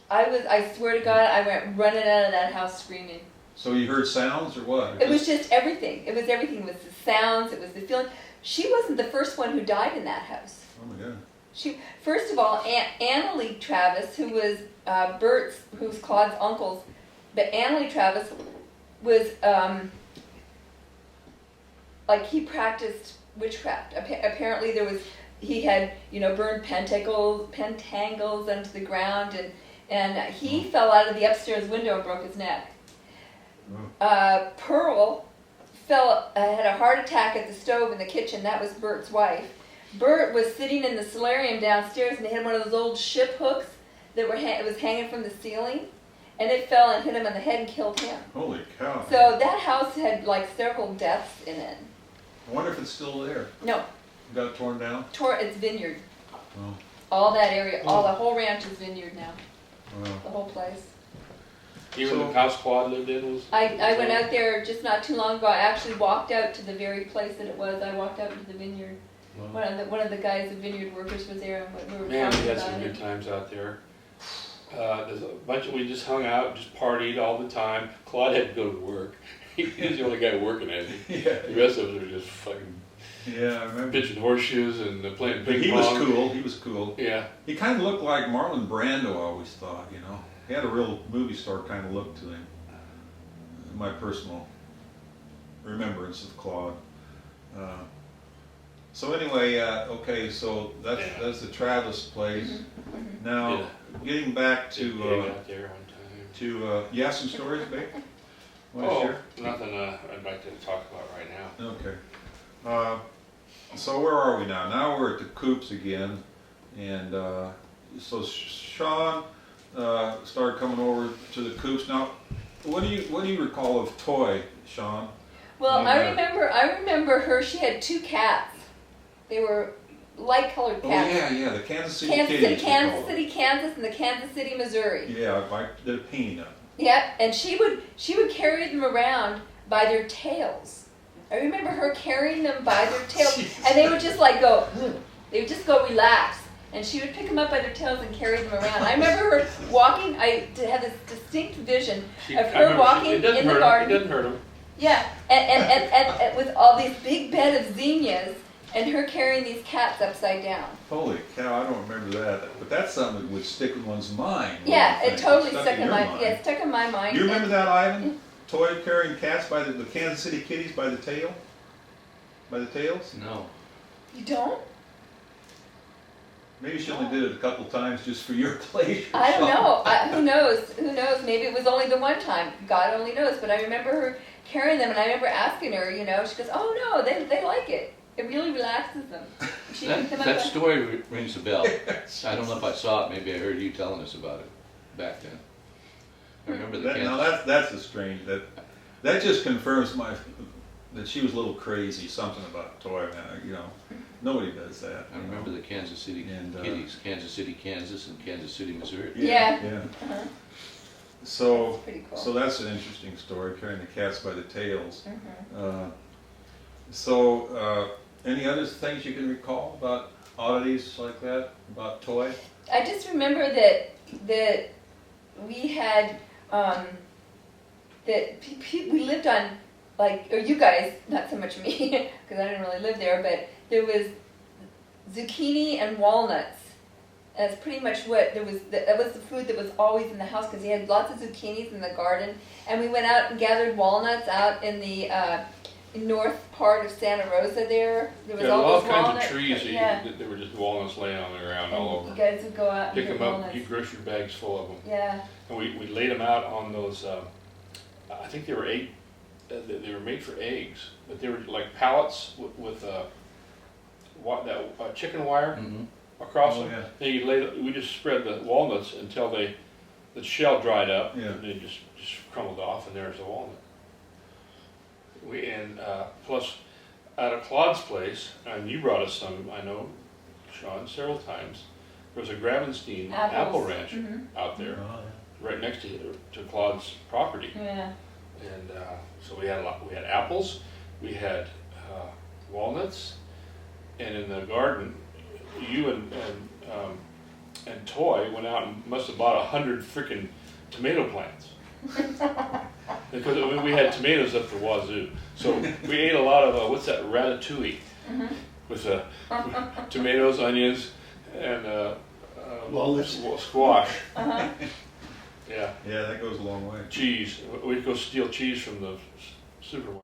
I swear to God, I went running out of that house screaming. So you heard sounds or what? It was just everything. It was everything. It was the sounds. It was the feeling. She wasn't the first one who died in that house. Oh my God. First of all, Anna Lee Travis, who was who was Claude's uncle's, but Anna Lee Travis was like he practiced witchcraft. Apparently, he had burned pentangles into the ground, and he fell out of the upstairs window and broke his neck. Pearl had a heart attack at the stove in the kitchen. That was Bert's wife. Bert was sitting in the solarium downstairs, and they had one of those old ship hooks that was hanging from the ceiling, and it fell and hit him on the head and killed him. Holy cow. So that house had like several deaths in it. I wonder if it's still there. No, Got it torn down? it's vineyard. Oh. All that area, the whole ranch is vineyard now. Wow. The whole place. Even So- the house Claude lived in was. I went out there just not too long ago. I actually walked out to the very place that it was. I walked out into the vineyard. Wow. One of the guys, the vineyard workers, was there, and we were Man, talking we had about some it. good times out there. There's a bunch of, we just hung out, just partied all the time. Claude had to go to work. He was the only guy working at it. Yeah. The rest of us were just fucking Yeah, I remember. pitching horseshoes and playing But ping he pong. was cool. He was cool. Yeah. He kind of looked like Marlon Brando, I always thought, you know. He had a real movie star kind of look to him. My personal remembrance of Claude. So anyway, okay, so that's the Travis place. Now, Yeah. getting back Did to gig out there one time. you have some stories, babe? Want to Oh, share? nothing I'd like to talk about right now. Okay. So where are we now? Now we're at the Coops again, and so Sean started coming over to the Coops. Now, what do you recall of Toy, Sean? Well, Yeah. I remember her. She had 2 cats. They were light colored Oh, cats. yeah, the Kansas City Kansas Kitties. City, Kansas City, Kansas, and the Kansas City, Missouri. Yeah, I did a painting of them. Yep, and she would carry them around by their tails. I remember her carrying them by their tails, and they would just like go, they would just go relax, and she would pick them up by their tails and carry them around. I remember her walking. I had this distinct vision of her walking in the garden. It doesn't hurt them. Yeah, and with all these big bed of zinnias, and her carrying these cats upside down. Holy cow, I don't remember that. But that's something that would stick in one's mind. Yeah, wouldn't you it think? totally Stuck stuck in your my mind. yeah, it stuck in my mind. You remember that, Ivan? Toy carrying cats by the Kansas City Kitties by the tail? By the tails? No. You don't? Maybe she only did it a couple times just for your pleasure. I don't know. Who knows? Who knows? Maybe it was only the one time. God only knows. But I remember her carrying them, and I remember asking her. You know, she goes, "Oh no, they like it. It really relaxes them." She picked them up That by- story rings a bell. I don't know if I saw it. Maybe I heard you telling us about it back then. I remember the Now Kansas. that's a strange. That just confirms that she was a little crazy. Something about toy. You know, nobody does that. I remember the Kansas City And, Kitties, Kansas City, Kansas, and Kansas City, Missouri. Yeah. Yeah. Uh-huh. So, That's pretty cool. so that's an interesting story, carrying the cats by the tails. Mhm. Any other things you can recall about oddities like that, about toy? I just remember that we had we lived on, like, or you guys, not so much me, because I didn't really live there, but there was zucchini and walnuts. That's pretty much what there was. That was the food that was always in the house because he had lots of zucchinis in the garden, and we went out and gathered walnuts out in the north part of Santa Rosa. There was Yeah, all all those kinds walnuts. of trees that Yeah, there were just walnuts laying on the ground all and you over. guys would go out and Pick get them up, walnuts. get grocery bags full of them. Yeah. And we laid them out on those, I think they were they were made for eggs, but they were like pallets with chicken wire Mm-hmm. across Oh, them. yeah. Then we just spread the walnuts until the shell dried up, Yeah. and they just crumbled off, and there's the walnut. Plus, out of Claude's place, and you brought us some, I know, Sean, several times. There was a Gravenstein apple Apples. ranch Mhm. out there, Oh, right next to Claude's property. Yeah. And so we had we had apples, we had walnuts, and in the garden, you and Toy went out and must have bought 100 freaking tomato plants. Because we had tomatoes up the wazoo. So we ate a lot of what's that, ratatouille, with tomatoes, onions, and Walnuts. squash. Uh-huh. Yeah. yeah, that goes a long way. Cheese. We'd go steal cheese from the supermarket.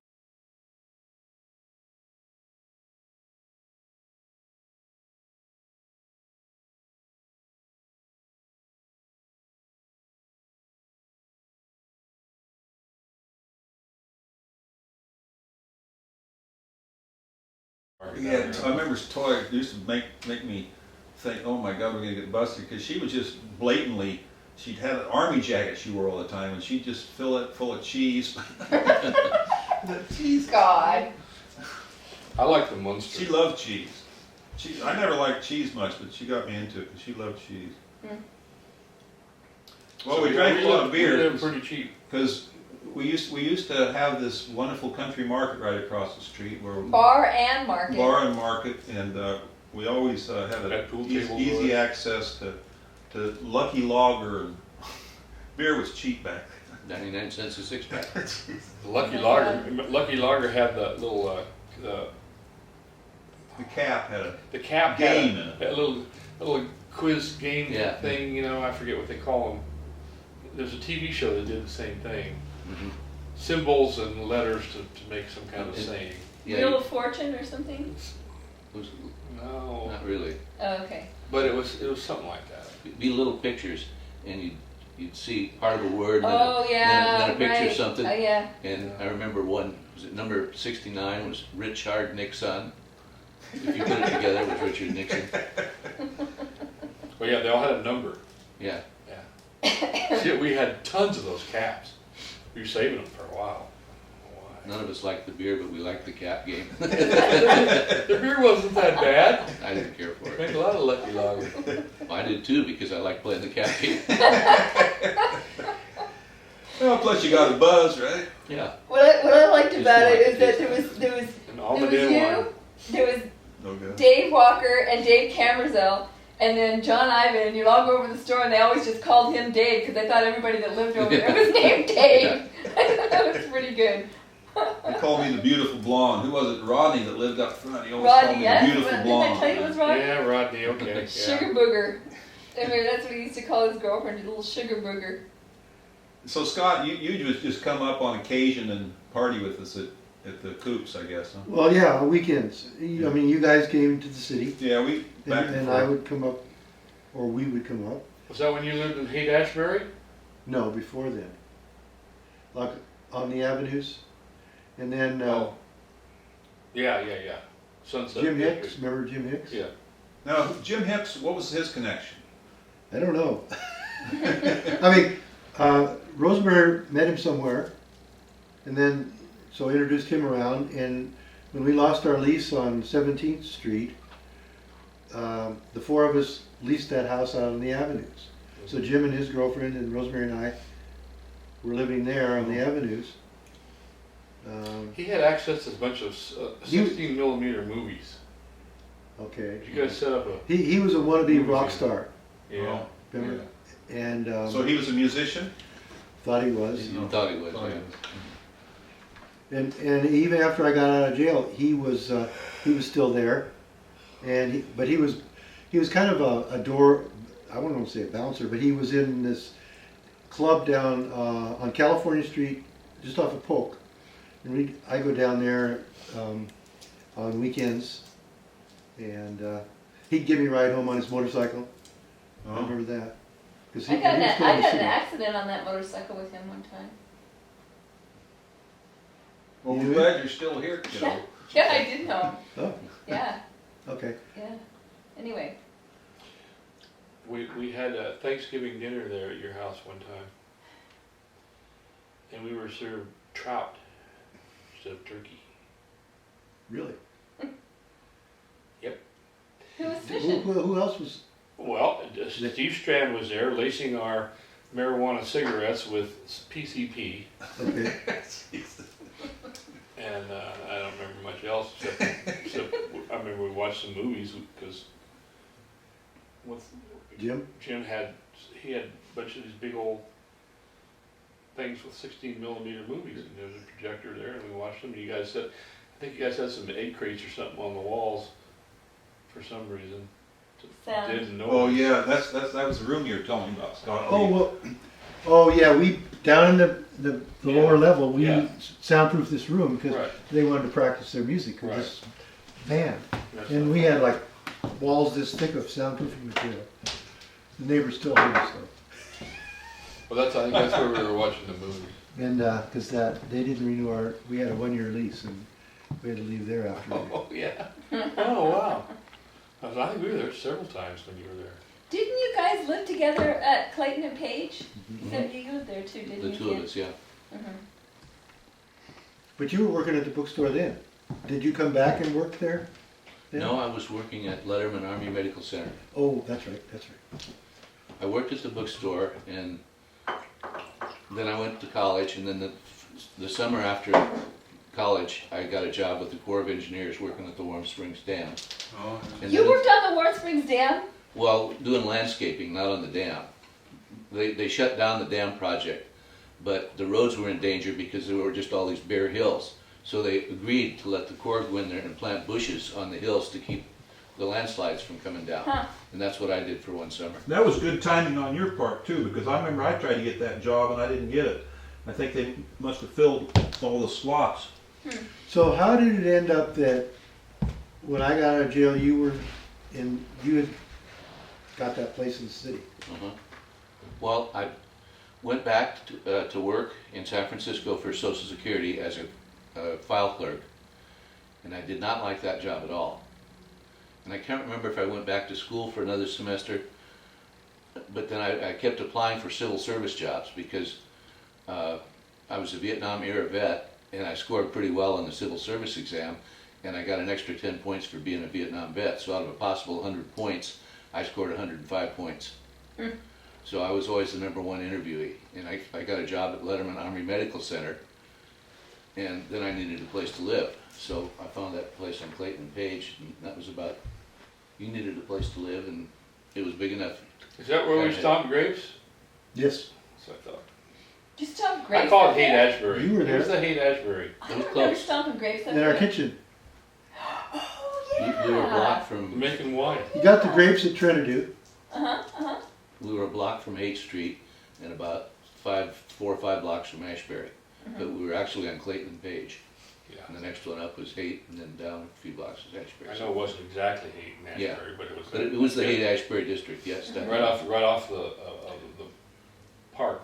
Yeah, I remember Toy used to make me think, oh my God, we're gonna get busted, because she was just blatantly, she'd have an army jacket she wore all the time, and she'd just fill it full of cheese. The cheese. God. I like the Munster. She loved cheese. I never liked cheese much, but she got me into it because she loved cheese. Mm. Well, So we drank a lot of We beer lived pretty cheap. because we used to have this wonderful country market right across the street where Bar and market. bar and market, and we always had Had pool easy tables. access to Lucky Lager. And beer was cheap back 99 cents a six pack. then. Lucky Oh, Lager had the little The cap had the cap Game had in it. that little quiz game Yeah. thing. You know, I forget what they call them. There's a TV show that did the same thing. Mm-hmm. Symbols and letters to make some kind of It- saying. Yeah, Wheel of Fortune or something? it was No, not really. Oh, okay. but it was something like that. It'd be little pictures, and you'd see part of a word, and Oh, yeah. then a picture right. of something. Oh, yeah. And I remember one, was it number 69 was Richard Nixon. If you put it together, it was Richard Nixon. Well, yeah, they all had a number. Yeah. Yeah. See, we had tons of those caps. We were saving them for a while. None of us liked the beer, but we liked the cat game. The beer wasn't that bad. I didn't care for Drank it. a lot of Lucky Lager. Well, I did too, because I liked playing the cat game. Well, plus you got a buzz, right? Yeah. What I liked Just about like it is the that taste there was An there Almaden was wine. you, there was No good. Dave Walker and Dave Camerzell, and then John Ivan, and you'd all go over to the store, and they always just called him Dave because they thought everybody that lived over there was named Dave. That was pretty good. They called me the beautiful blonde. Who was it? Rodney that lived up front. He always called Rodney, me yes? the beautiful Didn't I blonde. tell you it was Rodney? Yeah, Rodney, okay. Sugar Yeah. booger. I mean, that's what he used to call his girlfriend, a little sugar booger. So Scott, you just come up on occasion and party with us at the coops, I guess, huh? Well, yeah, on weekends. I mean, you guys came to the city, Yeah, we back and and I forth. would come up, or we would come up. Was that when you lived in Haight-Ashbury? No, before then. Like on the avenues. And then Oh. Yeah. Sunset. Jim District. Hicks, remember Jim Hicks? Yeah. Now, Jim Hicks, what was his connection? I don't know. I mean, Rosemary met him somewhere, and then so I introduced him around. And when we lost our lease on 17th Street, the four of us leased that house out on the avenues. So Jim and his girlfriend and Rosemary and I were living there on the avenues. He had access to a bunch of 16 millimeter movies. Okay. Did you guys set up a? He was a wannabe Movie rock theater. star, Yeah. remember? And So he was a musician? thought he was. You thought he was, Oh, yeah. And even after I got out of jail, he was still there, and but he was kind of a door. I wouldn't want to say a bouncer, but he was in this club down on California Street, just off of Polk. And I go down there on weekends, and he'd give me a ride home on his motorcycle. I Oh. remember that. 'Cause I got he was in still in the an city. accident on that motorcycle with him one time. Well, You we're did? glad you're still here, kiddo. Yeah, I did know him. Oh, Yeah, okay. yeah. Anyway, We had a Thanksgiving dinner there at your house one time, and we were served trout instead of turkey. Really? who was Who, fishing? who else was? Well, Steve Strand was there lacing our marijuana cigarettes with PCP, Okay. and I don't remember much else except I remember we watched some movies because Jim? Jim had a bunch of these big old things with 16 millimeter movies, and there was a projector there, and we watched them. And you guys said, I think you guys had some egg crates or something on the walls for some reason. Sound. Didn't know. Oh, yeah, that was the room you were telling me about, Scott. Oh, well, oh yeah, we, down in the Yeah. lower level, we Yeah. soundproofed this room because Right. they wanted to practice their music with Right. this band. That's And not- we had like walls this thick of soundproofing material. The neighbors still heard us though. Well, I think that's where we were watching the movie. And, cause they didn't renew we had a 1-year lease and we had to leave there after. Oh, yeah. Oh, wow. I think we were there several times when you were there. Didn't you guys live together at Clayton and Page? Mhm. So you lived there too, didn't The you? two of us, yeah. Mm-hmm. But you were working at the bookstore then. Did you come back and work there? then? No, I was working at Letterman Army Medical Center. Oh, that's right, that's right. I worked at the bookstore, and then I went to college, and then the summer after college, I got a job with the Corps of Engineers working at the Warm Springs Dam. Oh, And You then- worked on the Warren Springs Dam? Well, doing landscaping, not on the dam. They shut down the dam project, but the roads were in danger because there were just all these bare hills. So they agreed to let the Corps go in there and plant bushes on the hills to keep the landslides from coming down. Huh. And that's what I did for one summer. That was good timing on your part too, because I remember I tried to get that job and I didn't get it. I think they must have filled all the slots. So how did it end up that when I got out of jail, you had got that place in the city? Uh-huh. Well, I went back to work in San Francisco for Social Security as a file clerk, and I did not like that job at all. And I can't remember if I went back to school for another semester, but then I kept applying for civil service jobs because I was a Vietnam era vet, and I scored pretty well on the civil service exam, and I got an extra 10 points for being a Vietnam vet. So out of a possible 100 points, I scored 105 points. So I was always the #1 interviewee, and I got a job at Letterman Army Medical Center, and then I needed a place to live. So I found that place on Clayton and Page, and that was about, you needed a place to live, and it was big enough. Is that where we stomped grapes? Yes, That's what I thought. Just stomp grapes. I call up it Haight there? Ashbury. You were there. Where's the Haight Ashbury? I It was don't remember close. stomping grapes up in our there. kitchen. Oh We yeah. were a block from, Making wine. You got the grapes at Trinity. we were a block from 8th Street, and about 4 or 5 blocks from Ashbury. But we were actually on Clayton and Page. And the Yeah. next one up was Haight, and then down a few blocks was Ashbury. I know it wasn't exactly Haight and Yeah. Ashbury, but it was. But it was the Haight Ashbury district, yes, definitely. Right off the park.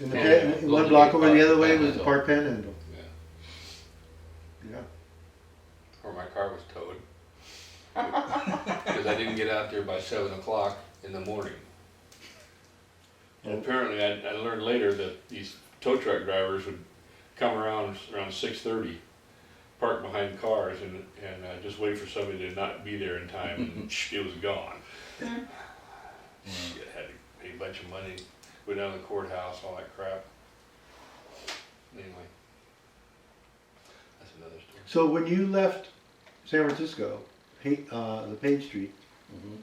And the Yeah. one block over the other way was the Panhandle. Park Panhandle. Yeah. Yeah. Where my car was towed. Because I didn't get out there by 7 o'clock in the morning. And apparently I learned later that these tow truck drivers would come around 6:30, park behind cars and just wait for somebody to not be there in time, and it was gone. Shit, had to pay a bunch of money, go down to the courthouse, all that crap. Anyway, that's another story. So when you left San Francisco, the Page Street, Mhm.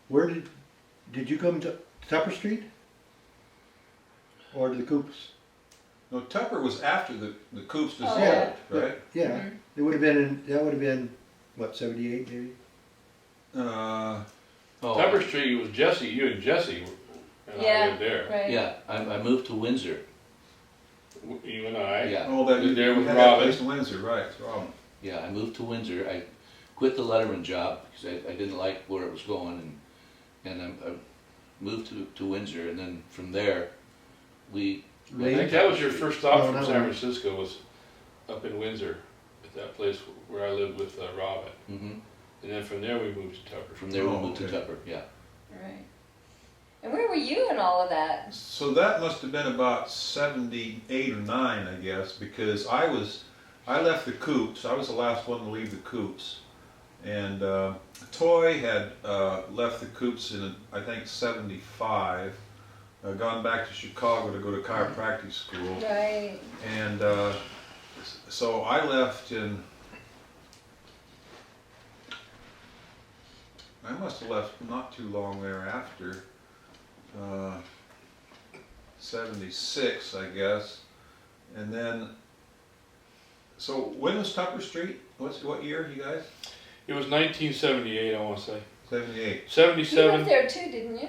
where did you come to Tupper Street? Or to the Coops? No, Tupper was after the Coops Oh, dissolved, right? Yeah, it would have been that would have been, what, 78 maybe? Uh, Oh, Tupper Street was Jesse, you and Jesse and I Yeah. lived there. Right. yeah, I moved to Windsor, You and I. yeah. oh, that you There you with had that Robin. place in Windsor, right? It's Robin. Yeah, I moved to Windsor. I quit the Letterman job because I didn't like where it was going, and I moved to Windsor, and then from there, we. I think that was your first stop No, from no, San no. Francisco was up in Windsor, at that place where I lived with Robin. Mhm. And then from there we moved to Tupper. From there, we Oh, moved to okay. Tupper. Yeah. Right. And where were you in all of that? So that must have been about 78 or 9, I guess, because I left the Coops. I was the last one to leave the Coops, and Toy had left the Coops in I think 75. Gone back to Chicago to go to chiropractic school, Right. and so I left in. I must have left not too long thereafter. 76, I guess, and then. So when was Tupper Street? What year, you guys? It was 1978, I want to say. 78. You lived 77. there too, didn't you?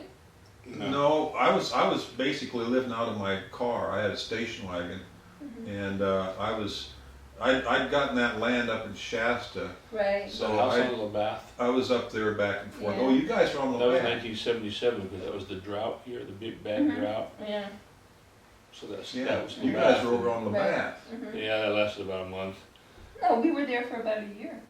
No, I was basically living out of my car. I had a station wagon, and I'd gotten that land up in Shasta, Right. The so house on Labath. I was up there back and forth. Yeah. Oh, you guys were on That the was land. 1977 because that was the drought here, the big bad Mhm. drought. Yeah. So that Yeah, was you Labath. guys were over on the Right. Bath. Mhm. Yeah, that lasted about a month. No, we were there for about a year.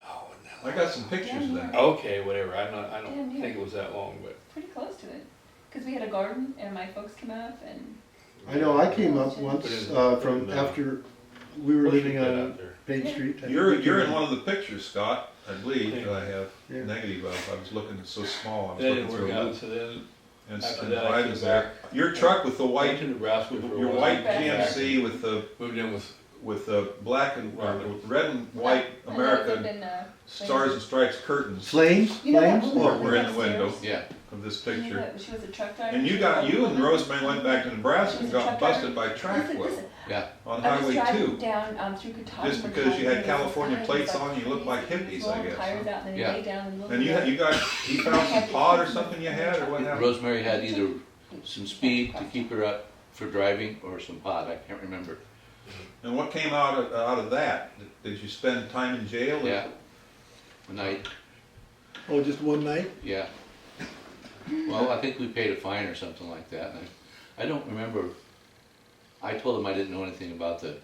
Oh, I got some pictures of that. Okay, whatever. I Yeah, don't yeah. think it was that long, but Pretty close to it. Because we had a garden and my folks came up and. I know I came up once from after we were living Put it on out there. Page Street. You're in one of the pictures, Scott. I believe Yeah. that I have Yeah. negative of. I was looking so small. I was That looking didn't through work a out, loop, so then and after and that, I I came was there. Your truck with the went white, to Nebraska for your a while. white Back. GMC with the Moved in black and red and white And those have American been, stars and stripes curtains Flames? You know that Flames? woman were in the upstairs? window Yeah. of this You know picture. that she was a truck driver. And She you was and a- Rosemary went back to Nebraska and got busted by track Listen, whip listen. Yeah. on I was Highway driving 2. down through Catawba. Just because you had California plates on, you looked like hippies, I guess, Tires huh? out and then Yeah. lay down and look. And he found some pot or something you had, or what happened? Rosemary had either some speed to keep her up for driving or some pot. I can't remember. And what came out of that? Did you spend time in jail? Yeah. A night. Oh, just one night? Yeah. Well, I think we paid a fine or something like that. And I don't remember. I told them I didn't know anything about the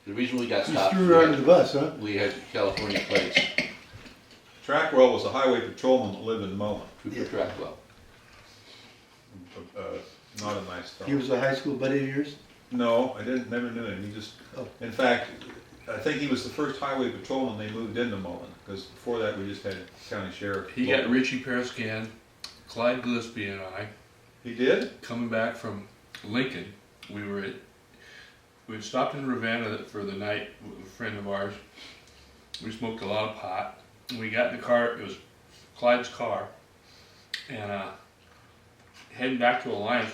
The reason we got You stopped, threw her under the bus, huh? we had California plates, Trackwell was a highway patrolman that lived in Mullen. Trooper Trackwell. Not a nice fellow. He was a high school buddy of yours? No, I never knew him. He just, Oh. in fact, I think he was the first highway patrolman they moved into Mullen, because before that we just had county sheriff. He got Richie Periscan, Clyde Gillespie and I, He did? coming back from Lincoln. We'd stopped in Ravenna for the night with a friend of ours. We smoked a lot of pot. We got in the car, it was Clyde's car, and heading back to Alliance,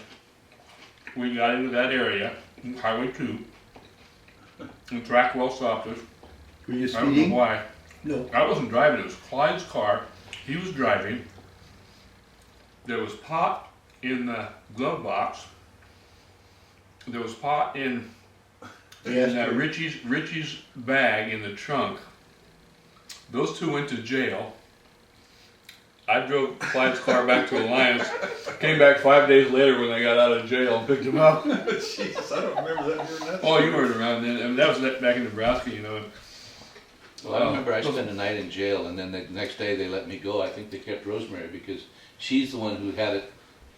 we got into that area, Highway 2, and Trackwell stopped us. Were you I don't know speeding? why. No. I wasn't driving, it was Clyde's car. He was driving. There was pot in the glove box. There was pot in Richie's bag in the trunk. Those two went to jail. I drove Clyde's car back to Alliance. Came back 5 days later when I got out of jail and picked him up. Jesus, I don't remember that hearing that. Oh, you weren't around then. I mean, that was back in Nebraska, you know. Well, I remember I spent a night in jail, and then the next day they let me go. I think they kept Rosemary because she's the one who had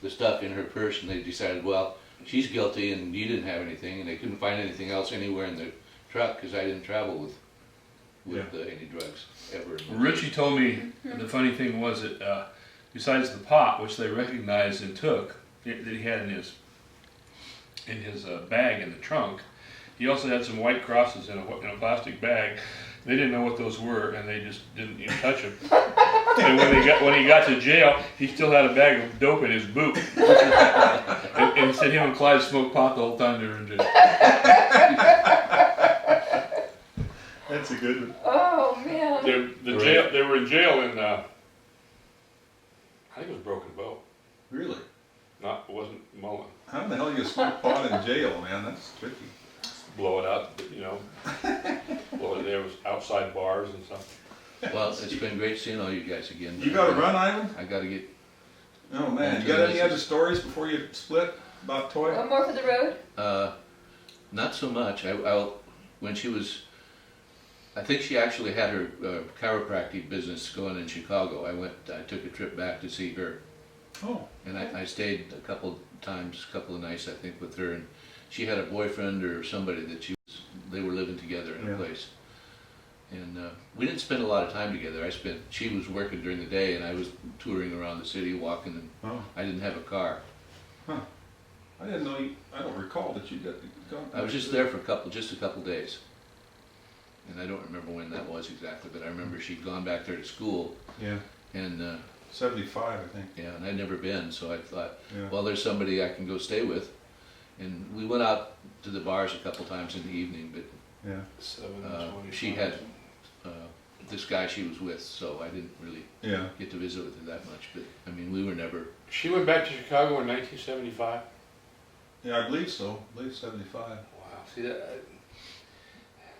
the stuff in her purse, and they decided, well, she's guilty, and you didn't have anything, and they couldn't find anything else anywhere in the truck because I didn't travel with any drugs ever. Richie told me the funny thing was that besides the pot, which they recognized and took, that he had in his bag in the trunk, he also had some white crosses in a plastic bag. They didn't know what those were, and they just didn't even touch them. And when he got to jail, he still had a bag of dope in his boot. and he said him and Clyde smoked pot the whole time they were in jail. That's a good one. Oh man. They were in jail in I think it was Broken Bow. Really? It wasn't Mullen. How in the hell you smoke pot in jail, man? That's tricky. Blow it out, you know. There was outside bars and stuff. Well, it's been great seeing all you guys again. You got to run, Ivan? I got to get. Oh man, you got any other stories before you split about Toy? One more for the road? Not so much. When she was, I think she actually had her chiropractic business going in Chicago. I took a trip back to see her. Oh. And I stayed a couple of nights, I think, with her. And she had a boyfriend or somebody that they were living together in a place. And we didn't spend a lot of time together. She was working during the day, and I was touring around the city, walking, and I didn't have a car. Huh. I didn't know I don't recall that you got. I was just there for just a couple days. And I don't remember when that was exactly, but I remember she'd gone back there to school. Yeah. And 75, I think. yeah, and I'd never been, so I thought, Yeah. well, there's somebody I can go stay with. And we went out to the bars a couple times in the evening, but Yeah. she had this guy she was with, so I didn't really Yeah. get to visit with her that much. But I mean, we were never. She went back to Chicago in 1975. Yeah, I believe so. I believe 75. Wow. See that?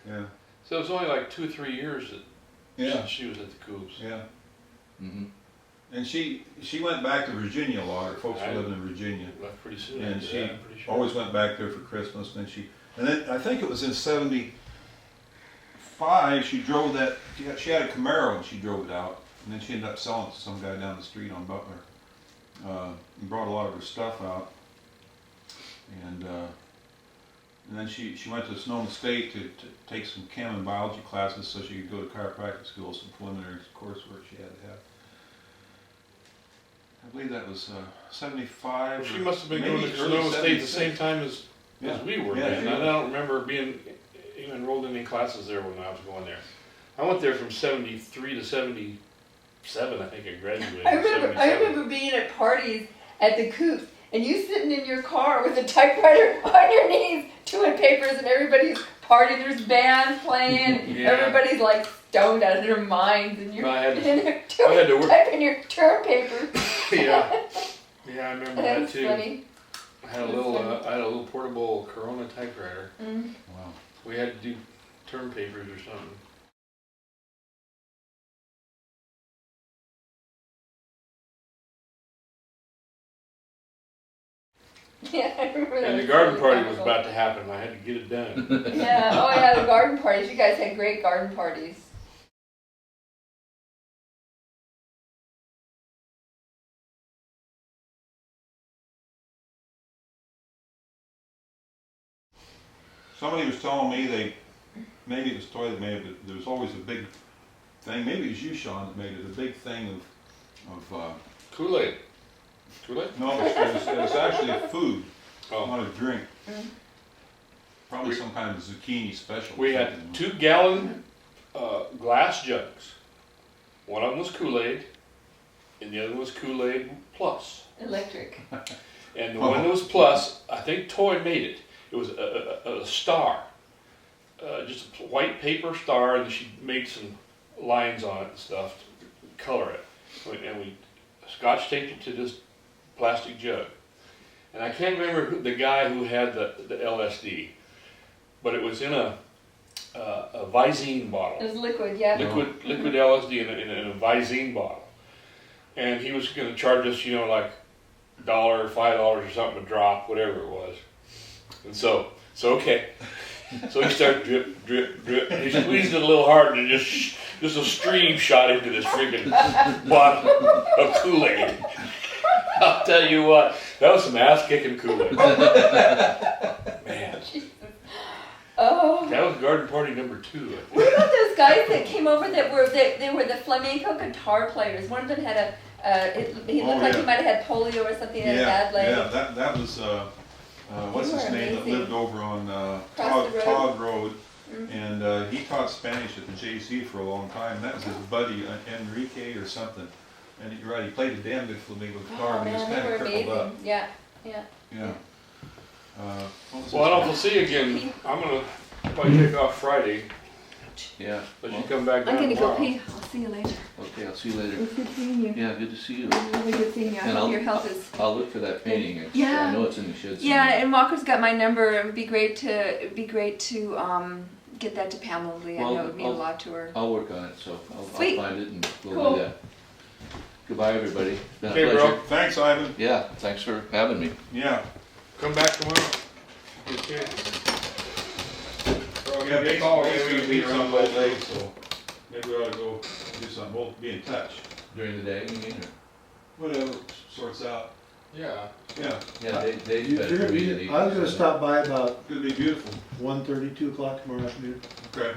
Yeah. So it was only like 2-3 years that she was at the Coups. Yeah. Mm-hmm. And she went back to Virginia a lot. Her folks were I- living in Virginia. Left pretty soon. And after she that, I'm pretty sure. always went back there for Christmas. And then I think it was in 75, she drove that, she had a Camaro and she drove it out. And then she ended up selling it to some guy down the street on Butler. And brought a lot of her stuff out. And then she went to Sonoma State to take some chem and biology classes so she could go to chiropractic school, some preliminary coursework she had to have. I believe that was 75. She or must have been maybe going to early Sonoma State the 76. same time as we were. Yeah, man. yeah. I don't remember being even enrolled in any classes there when I was going there. I went there from 73 to 77, I think I graduated. I in remember 77. being at parties at the Coups and you sitting in your car with a typewriter on your knees doing papers and everybody's partying, there's bands playing, Yeah. everybody's like stoned out of their minds and you're I had to- in there I had to work- typing your term paper. Yeah, I remember that That's too. funny. I had a little portable Corona typewriter. Mm. Wow. We had to do term papers or something. Yeah, I remember that. And the was garden really party was comical. about to happen, I had to get it done. Yeah, oh yeah, the garden parties. You guys had great garden parties. Somebody was telling me maybe it was Toy that made it, but there was always a big thing, maybe it was you, Sean, that made it, a big thing of Kool-Aid. Kool-Aid? no, it was actually a food, Oh. not a drink. Probably We- some kind of zucchini special. We had 2-gallon glass jugs. One of them was Kool-Aid, and the other one was Kool-Aid Plus. Electric. And the one that was Plus, I think Toy made it. It was a star, just a white paper star, and she made some lines on it and stuff to color it. And we scotch taped it to this plastic jug. And I can't remember the guy who had the LSD, but it was in a Visine bottle. It was liquid, yeah. Liquid LSD in a Visine bottle. And he was going to charge us, like $1, $5 or something a drop, whatever it was. And so okay. So he started drip, drip, drip. And he squeezed it a little hard, and just a stream shot into this freaking bottle of Kool-Aid. I'll tell you what, that was some ass-kicking Kool-Aid. Man, Oh. that was garden party number 2, I think. What about those guys that came over that were they were the flamenco guitar players? One of them had he looked like he yeah. might have had polio or something, had a bad leg. Yeah, that was, what's You his were name that amazing. lived over on Across the road. Todd Road. And he taught Spanish at the JC for a long time. That was his buddy, Enrique or something. And you're right, he played a damn good flamenco guitar, Oh but he was man, kind they of were crippled up. amazing. Yeah, yeah. Yeah. What was Well, I don't know if his we'll see you again. I'm going to probably take off Friday, Yeah. let Well, you come back I'm down gonna go tomorrow. pee. I'll see you later. okay, I'll see you later. It was good seeing you. Yeah, good to see you. It was really good seeing you. I And hope I'll- your health is. I'll look for that painting. Yeah. I know it's in the shed Yeah, somewhere. and Walker's got my number. It would be great to get that to Pamela Lee. I Well, know it would mean a I'll- lot to her. I'll work on it, so I'll Sweet. find it and we'll Cool. do that. Goodbye, everybody. It's been a Okay, pleasure. bro. Thanks, Ivan. Yeah, thanks for having me. Yeah. Come back tomorrow. Okay. Yeah, Give me a call. basically, Maybe it's we gonna be can around meet all day, so maybe we ought to go do something. We'll be in touch. During the day, you mean? Whatever sorts out. Yeah. Yeah, Yeah, Dave's better for me than he I was gonna is. stop by about could be beautiful. 1:30, 2 o'clock tomorrow afternoon. Okay.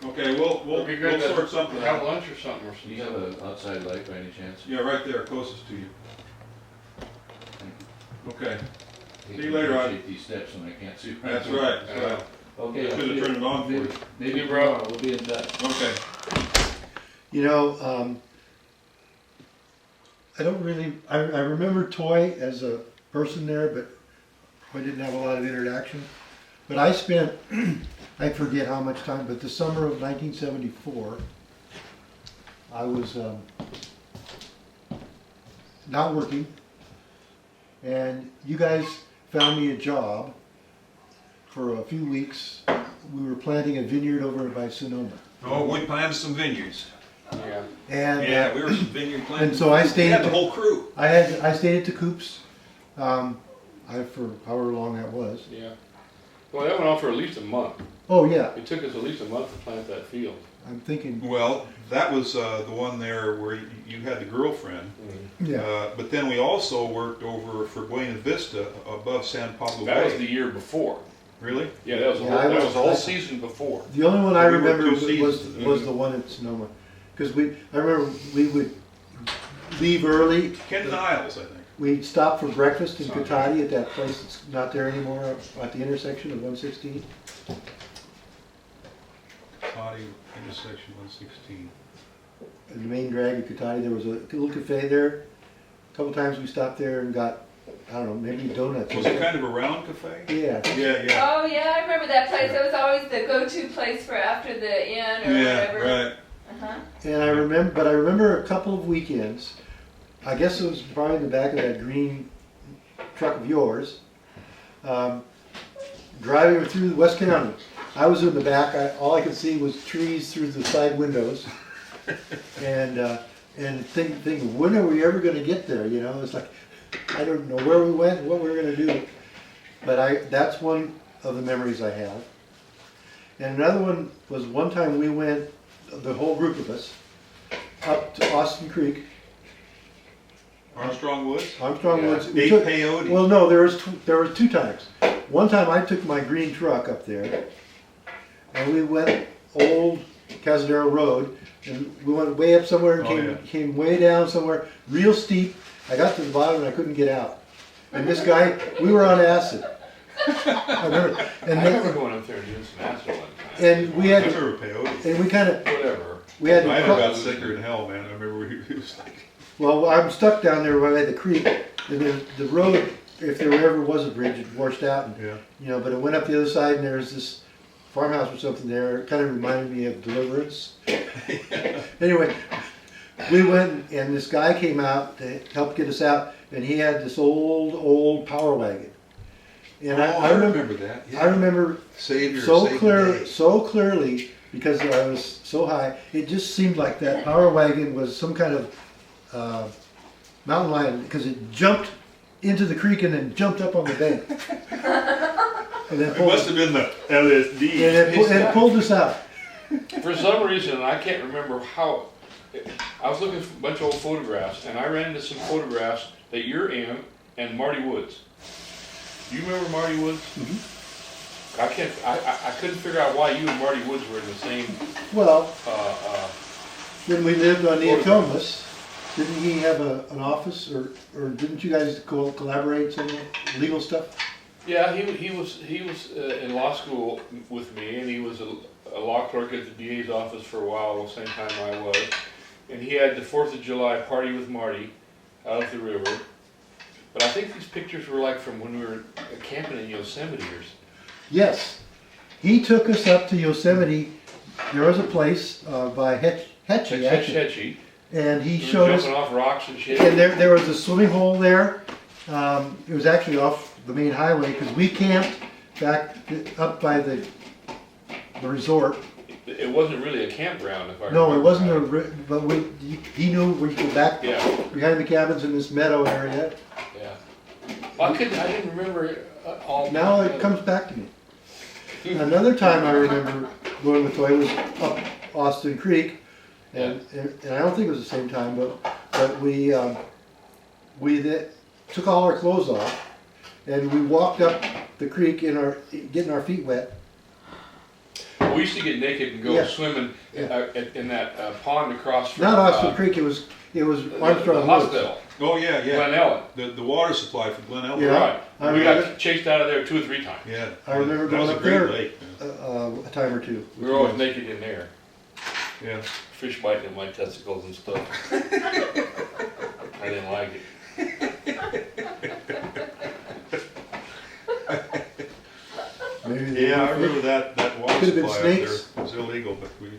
Okay, we'll It'd be good sort to something have out. lunch or something or Do something. you have an outside light by any chance? Yeah, right there, closest to you. Thank Okay. you. See you later, Rod. Appreciate these steps when I can't see. That's right. That's right. Okay. Should have turned it on for you. Maybe See you, bro. tomorrow, we'll be in touch. Okay. You know, I don't really, I remember Toy as a person there, but I didn't have a lot of interaction. But I spent, I forget how much time, but the summer of 1974, I was not working, and you guys found me a job for a few weeks. We were planting a vineyard over by Sonoma. Oh, we planted some vineyards. Yeah. And Yeah, we were some vineyard planters. and so I stayed We had at the the- whole crew. I stayed at the Coops, for however long that was. Yeah. Well, that went on for at least a month. Oh yeah, It took us at least a month to plant that field. I'm thinking, Well, that was the one there where you had the girlfriend. yeah, But then we also worked over for Buena Vista above San Pablo That was Bay. the year before. Really? Yeah, that was the Yeah, whole, I that was- was the whole season before. the only one I We worked remember 2 seasons. was the one at Sonoma, because I remember we would leave early. Ken Niles, I think. We'd stop for breakfast in Sorry. Cotati at that place that's not there anymore, at the intersection of 116. Toddy, intersection 116. And the main drag at Cotati, there was a little cafe there. A couple times we stopped there and got, I don't know, maybe donuts. Was it kind of a round cafe? Yeah. Yeah, yeah. Oh yeah, I remember that place. It was always the go-to place for after the inn or Yeah, whatever. right. Uh-huh. And I remember a couple of weekends, I guess it was probably in the back of that green truck of yours, driving through West County. I was in the back, all I could see was trees through the side windows. And thinking, when are we ever gonna get there, you know? It's like, I don't know where we went, what we were gonna do, but that's one of the memories I have. And another one was one time we went, the whole group of us, up to Austin Creek, Armstrong Woods? Armstrong Yeah. Woods. We Dave took- Peyote. Well, no, there was two times. One time I took my green truck up there, and we went old Casadero Road, and we went way up somewhere and Oh, came, yeah. came way down somewhere, real steep. I got to the bottom and I couldn't get out. And this guy, we were on acid. I remember, I and, remember they, going up there and doing some acid one time. and we I had to, remember Peyote. and we kind of, Whatever. we had I to, got sicker than hell, man. I remember he was like, well, I'm stuck down there by the creek, and the road, if there ever was a bridge, it washed out, and, yeah. you know, but it went up the other side, and there's this farmhouse or something there. It kind of reminded me of Deliverance. Anyway, we went, and this guy came out to help get us out, and he had this old power wagon. And I remember that. I remember Savior, so clearly, because I was so high, it just seemed like that power wagon was some kind of mountain lion, because it jumped into the creek and then jumped up on the bank. And then It pulled, must have been the LSD. and it pulled us out. For some reason, I can't remember how, I was looking for a bunch of old photographs, and I ran into some photographs that you're in and Marty Woods. Do you remember Marty Woods? Mm-hmm. I couldn't figure out why you and Marty Woods were in the same, Well, uh, when we lived on Neocomus, didn't he have an office, or didn't you guys collaborate some legal stuff? yeah, he was in law school with me, and he was a law clerk at the DA's office for a while, the same time I was. And he had the 4th of July party with Marty out at the river. But I think these pictures were like from when we were camping in Yosemite or something. Yes, he took us up to Yosemite. There was a place by Hetchy, actually, Hetchy. and he We were showed us. jumping off rocks and shit. And there was a swimming hole there. It was actually off the main highway, because we camped back up by the resort. It wasn't really a campground, if I No, remember. it wasn't right. but he knew where you go back Yeah, behind the cabins in this meadow area. yeah. Well, I didn't remember all. Now it comes back to me. Another time I remember going with Toy was up Austin Creek, and I don't think it was the same time, but we took all our clothes off, and we walked up the creek getting our feet wet. We used to get naked and go Yeah. swimming Yeah. in that pond across from Not Austin Creek, it was the Armstrong Woods. hospital, Oh, yeah, yeah. Glen Ellen. The water supply for Glen Ellen. Yeah. Right. I We remember- got chased out of there 2 or 3 times. Yeah. I remember That was going a up great there. lake. A time or two. We were always naked in there, Yeah. fish biting in my testicles and stuff. I didn't like it. Maybe they Yeah, I were- remember that water Could have been supply up there snakes. was illegal, but we,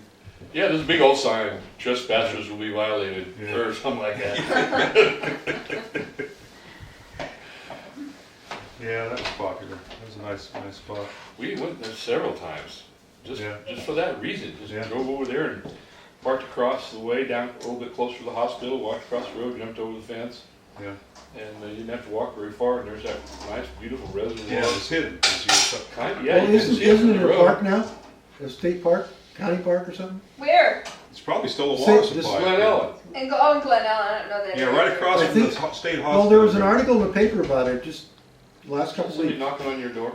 Yeah, there's a big old sign, trespassers will be violated, Yeah. or something like that. yeah, that was popular. That was a nice spot. We went there several times, just Yeah. for that reason. Just Yeah. drove over there and parked across the way, down a little bit closer to the hospital, walked across the road, jumped over the fence, Yeah. and you didn't have to walk very far, and there's that nice, beautiful reservoir. Yeah, it was hidden. 'Cause you were Kind, yeah, Well, you can isn't see it from it the a road. park now? A state park, county park or something? Where? it's probably still a Say- water this- supply. Glen Ellen. In Glen Ellen, I don't know that. Yeah, area. right across I from think- the state hospital. Well, there was an article in the paper about it just last couple of Somebody weeks. knocking on your door?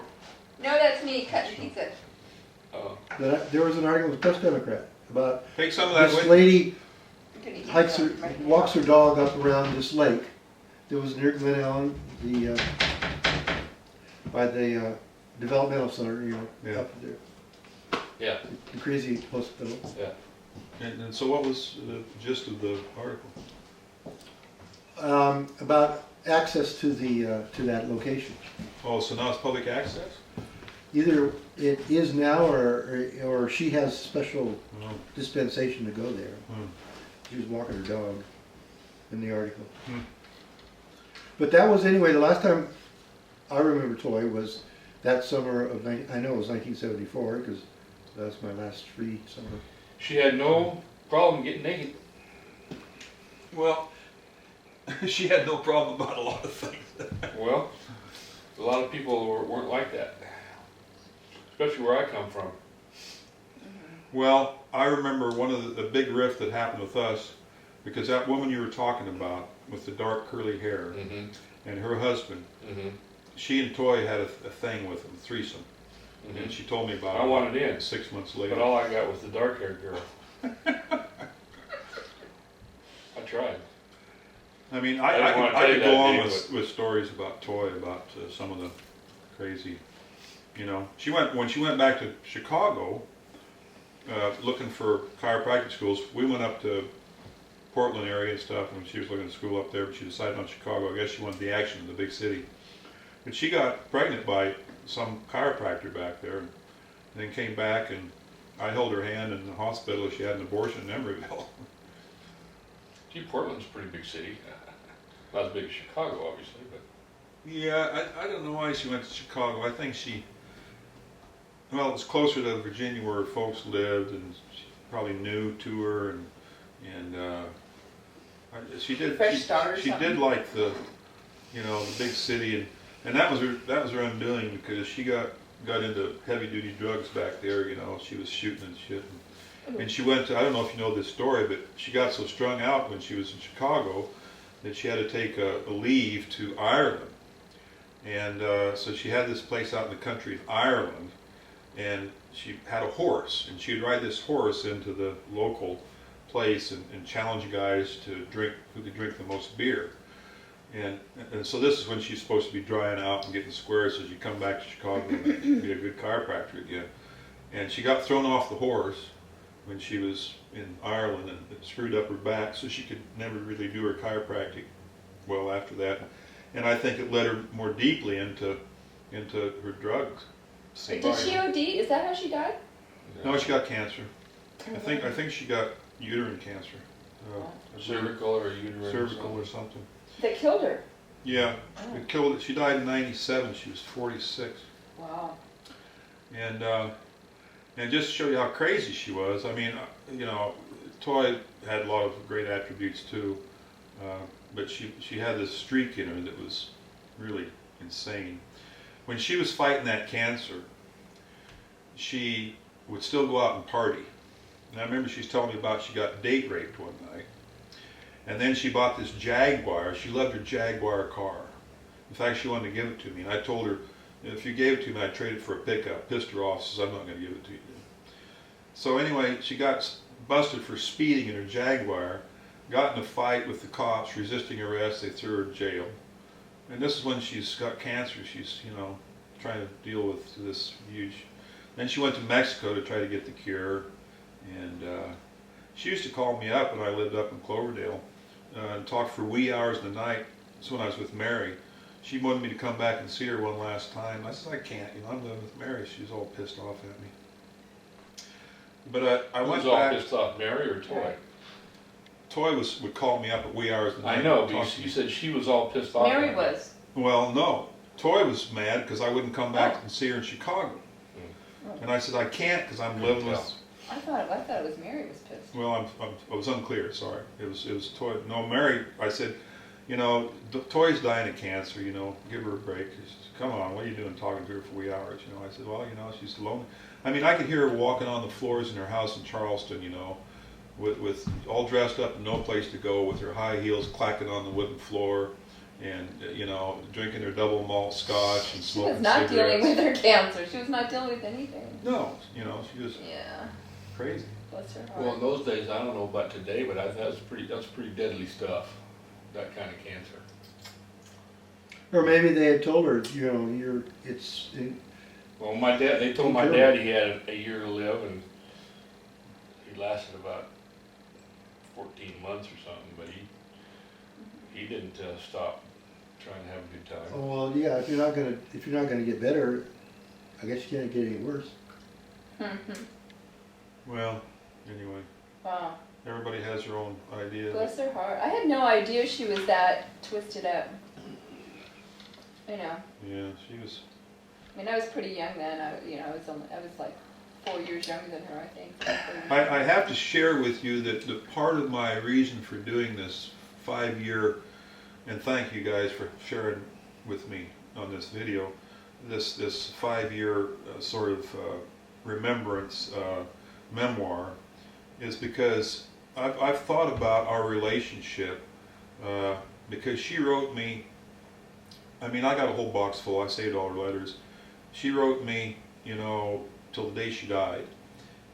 No, that's me cutting pizza. Oh. There was an article in the Press Democrat about Take some of that this with you. lady Couldn't eat hikes her, pizza. walks her dog up around this lake. There was near Glen Ellen, by the developmental center, Yeah. up there, Yeah, the crazy hospital. yeah. And so what was the gist of the article? About access to to that location. Oh, so now it's public access? Either it is now, or she has special Oh, dispensation to go there. hmm. She was walking her dog in the article. Hmm. But that was, anyway, the last time I remember Toy was that summer of, I know it was 1974, because that's my last free summer. She had no problem getting naked. Well, She had no problem about a lot of things. Well, a lot of people weren't like that, especially where I come from. Well, I remember one of the big rift that happened with us, because that woman you were talking about with the dark curly hair Mm-hmm. and her husband, Mm-hmm. she and Toy had a thing with them, a threesome. Mm-hmm. And she told me about I it wanted in, 6 months later. but all I got was the dark-haired girl. I tried. I mean, I didn't wanna I tell you could that, go on Dave, with stories about Toy, about some of the crazy, you know. When she went back to Chicago, looking for chiropractic schools. We went up to Portland area and stuff, and she was looking at school up there, but she decided on Chicago. I guess she wanted the action in the big city. But she got pregnant by some chiropractor back there, and then came back, and I held her hand in the hospital. She had an abortion in Emeryville. Gee, Portland's a pretty big city. Not as big as Chicago, obviously, but Yeah, I don't know why she went to Chicago. I think well, it was closer to Virginia where her folks lived, and she probably new to her, and she did. Fresh start or she something? did like the big city, and that was her undoing, because she got into heavy duty drugs back there. You know, she was shooting and shit, and she went to, I don't know if you know this story, but she got so strung out when she was in Chicago that she had to take a leave to Ireland. And so she had this place out in the country of Ireland, and she had a horse, and she'd ride this horse into the local place and challenge guys to drink, who could drink the most beer. And so this is when she's supposed to be drying out and getting square, so she come back to Chicago and be a good chiropractor again. And she got thrown off the horse when she was in Ireland, and it screwed up her back, so she could never really do her chiropractic well after that. And I think it led her more deeply into her drugs. Did she OD? Is that how she died? No, she got cancer. I think she got uterine cancer. cervical or uterine. Cervical or something. That killed her. Yeah, Oh. it killed her. She died in '97. She was 46. Wow. And just to show you how crazy she was, I mean, Toy had a lot of great attributes too, but she had this streak in her that was really insane. When she was fighting that cancer, she would still go out and party. And I remember she's telling me about, she got date raped one night. And then she bought this Jaguar. She loved her Jaguar car. In fact, she wanted to give it to me. And I told her, if you gave it to me, I'd trade it for a pickup. Pissed her off, says, I'm not going to give it to you. So anyway, she got busted for speeding in her Jaguar, got in a fight with the cops, resisting arrest. They threw her in jail. And this is when she's got cancer. She's, trying to deal with this huge... Then she went to Mexico to try to get the cure. And she used to call me up when I lived up in Cloverdale and talk for wee hours in the night. That's when I was with Mary. She wanted me to come back and see her one last time. I said, I can't, I'm living with Mary. She was all pissed off at me. But I went Who's all back. pissed off, Mary or Toy? Toy would call me up at wee hours in the night. I know, and but talk to you me. said she was all pissed off. Mary at me. was. Well, no. Toy was mad because I wouldn't come back Oh. and see her in Chicago. Oh. And I said, I can't because I'm living with... I thought it was Mary was pissed. Well, I was unclear, sorry. It was Toy. No, Mary, I said, Toy's dying of cancer, give her a break. She says, come on, what are you doing talking to her for wee hours? I said, well, she's lonely. I mean, I could hear her walking on the floors in her house in Charleston, with all dressed up and no place to go, with her high heels clacking on the wooden floor, and, drinking her double malt scotch and She smoking was not cigarettes. dealing with her cancer. She was not dealing with anything. No, she was Yeah. crazy. Bless her heart. Well, in those days, I don't know about today, but that's pretty deadly stuff. That kind of cancer. Or maybe they had told her, Well, they told my dad he had a year to live, and he lasted about 14 months or something, but he didn't stop trying to have a good time. oh, well, yeah, if you're not gonna get better, I guess you can't get any worse. Well, anyway, Wow. everybody has their own idea. Bless her heart. I had no idea she was that twisted up. Yeah, she was. I mean, I was pretty young then. I was like 4 years younger than her, I think. I have to share with you that the part of my reason for doing this 5-year and thank you guys for sharing with me on this video, this 5-year sort of remembrance memoir, is because I've thought about our relationship, because she wrote me, I mean, I got a whole box full, I saved all her letters. She wrote me, you know, till the day she died.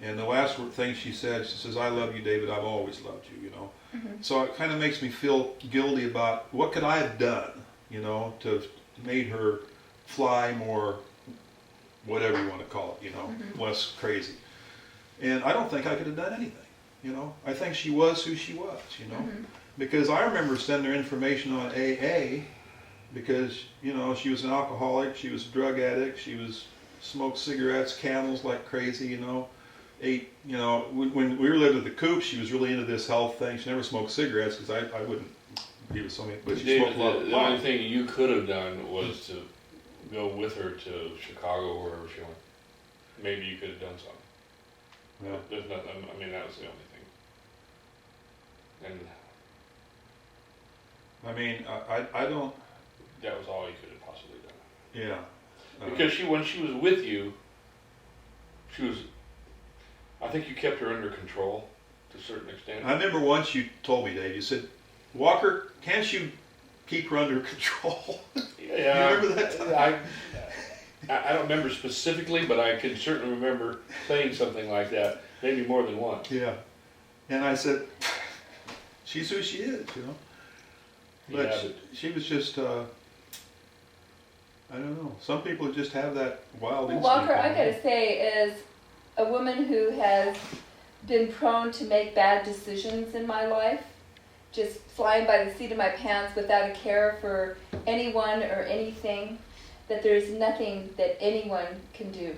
And the last thing she said, she says, "I love you, David, I've always loved you," you know. So it kind of makes me feel guilty about what could I have done, you know, to have made her fly more, whatever you want to call it, you know, less crazy. And I don't think I could have done anything, you know. I think she was who she was, you know. Because I remember sending her information on AA, because, you know, she was an alcoholic, she was a drug addict, she was smoked cigarettes, Camels like crazy, you know. Ate, you know, when we lived at the coop, she was really into this health thing. She never smoked cigarettes, because I wouldn't be with so many, but she David, smoked a lot of the only thing you could have done was to go with her to Chicago or wherever she went. Maybe you could have done something. Yeah. There's nothing, I mean, that was the only thing. And I mean, I don't, that was all you could have possibly done. yeah. Because when she was with you, she was, I think you kept her under control to a certain extent. I remember once you told me, Dave, you said, "Walker, can't you keep her under control?" Yeah, You remember that time? I don't remember specifically, but I can certainly remember saying something like that, maybe more than once. Yeah. And I said, "She's who she is," you know. But Yeah, she was just, I don't know. Some people just have that wild instinct. Walker, I gotta say, as a woman who has been prone to make bad decisions in my life, just flying by the seat of my pants without a care for anyone or anything, that there's nothing that anyone can do.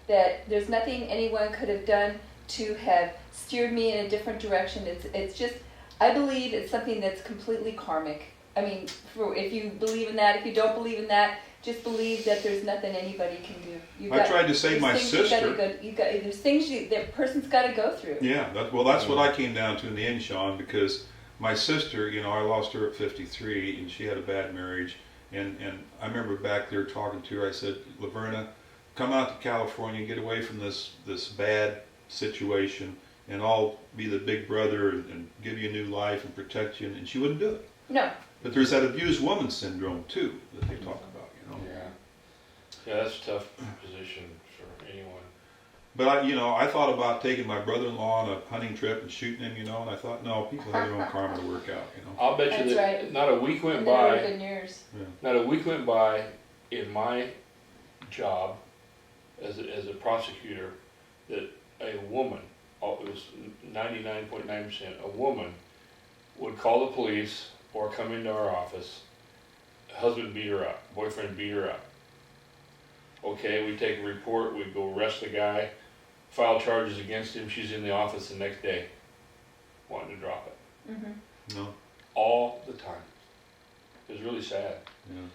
That there's nothing anyone could have done to have steered me in a different direction. It's just, I believe it's something that's completely karmic. I mean, if you believe in that, if you don't believe in that, just believe that there's nothing anybody can do. I tried to save my sister. There's things that person's got to go through. Yeah, that's what I came down to in the end, Sean, because my sister, you know, I lost her at 53, and she had a bad marriage, and I remember back there talking to her, I said, "Laverna, come out to California, get away from this bad situation, and I'll be the big brother and give you a new life and protect you," and she wouldn't do it. No. But there's that abused woman syndrome, too, that they talk about, you know. Yeah, that's a tough position for anyone. But I thought about taking my brother-in-law on a hunting trip and shooting him, you know, and I thought, no, people have their own karma to work out, you know. I'll bet you That's that right. not a week went And they were by. good news. Not a week went by in my job as a prosecutor that a woman, it was 99.9%, a woman would call the police or come into our office. Husband beat her up, boyfriend beat her up. Okay, we take a report, we go arrest the guy, file charges against him. She's in the office the next day, wanting to drop it. No. All the time. It was really sad. Yeah.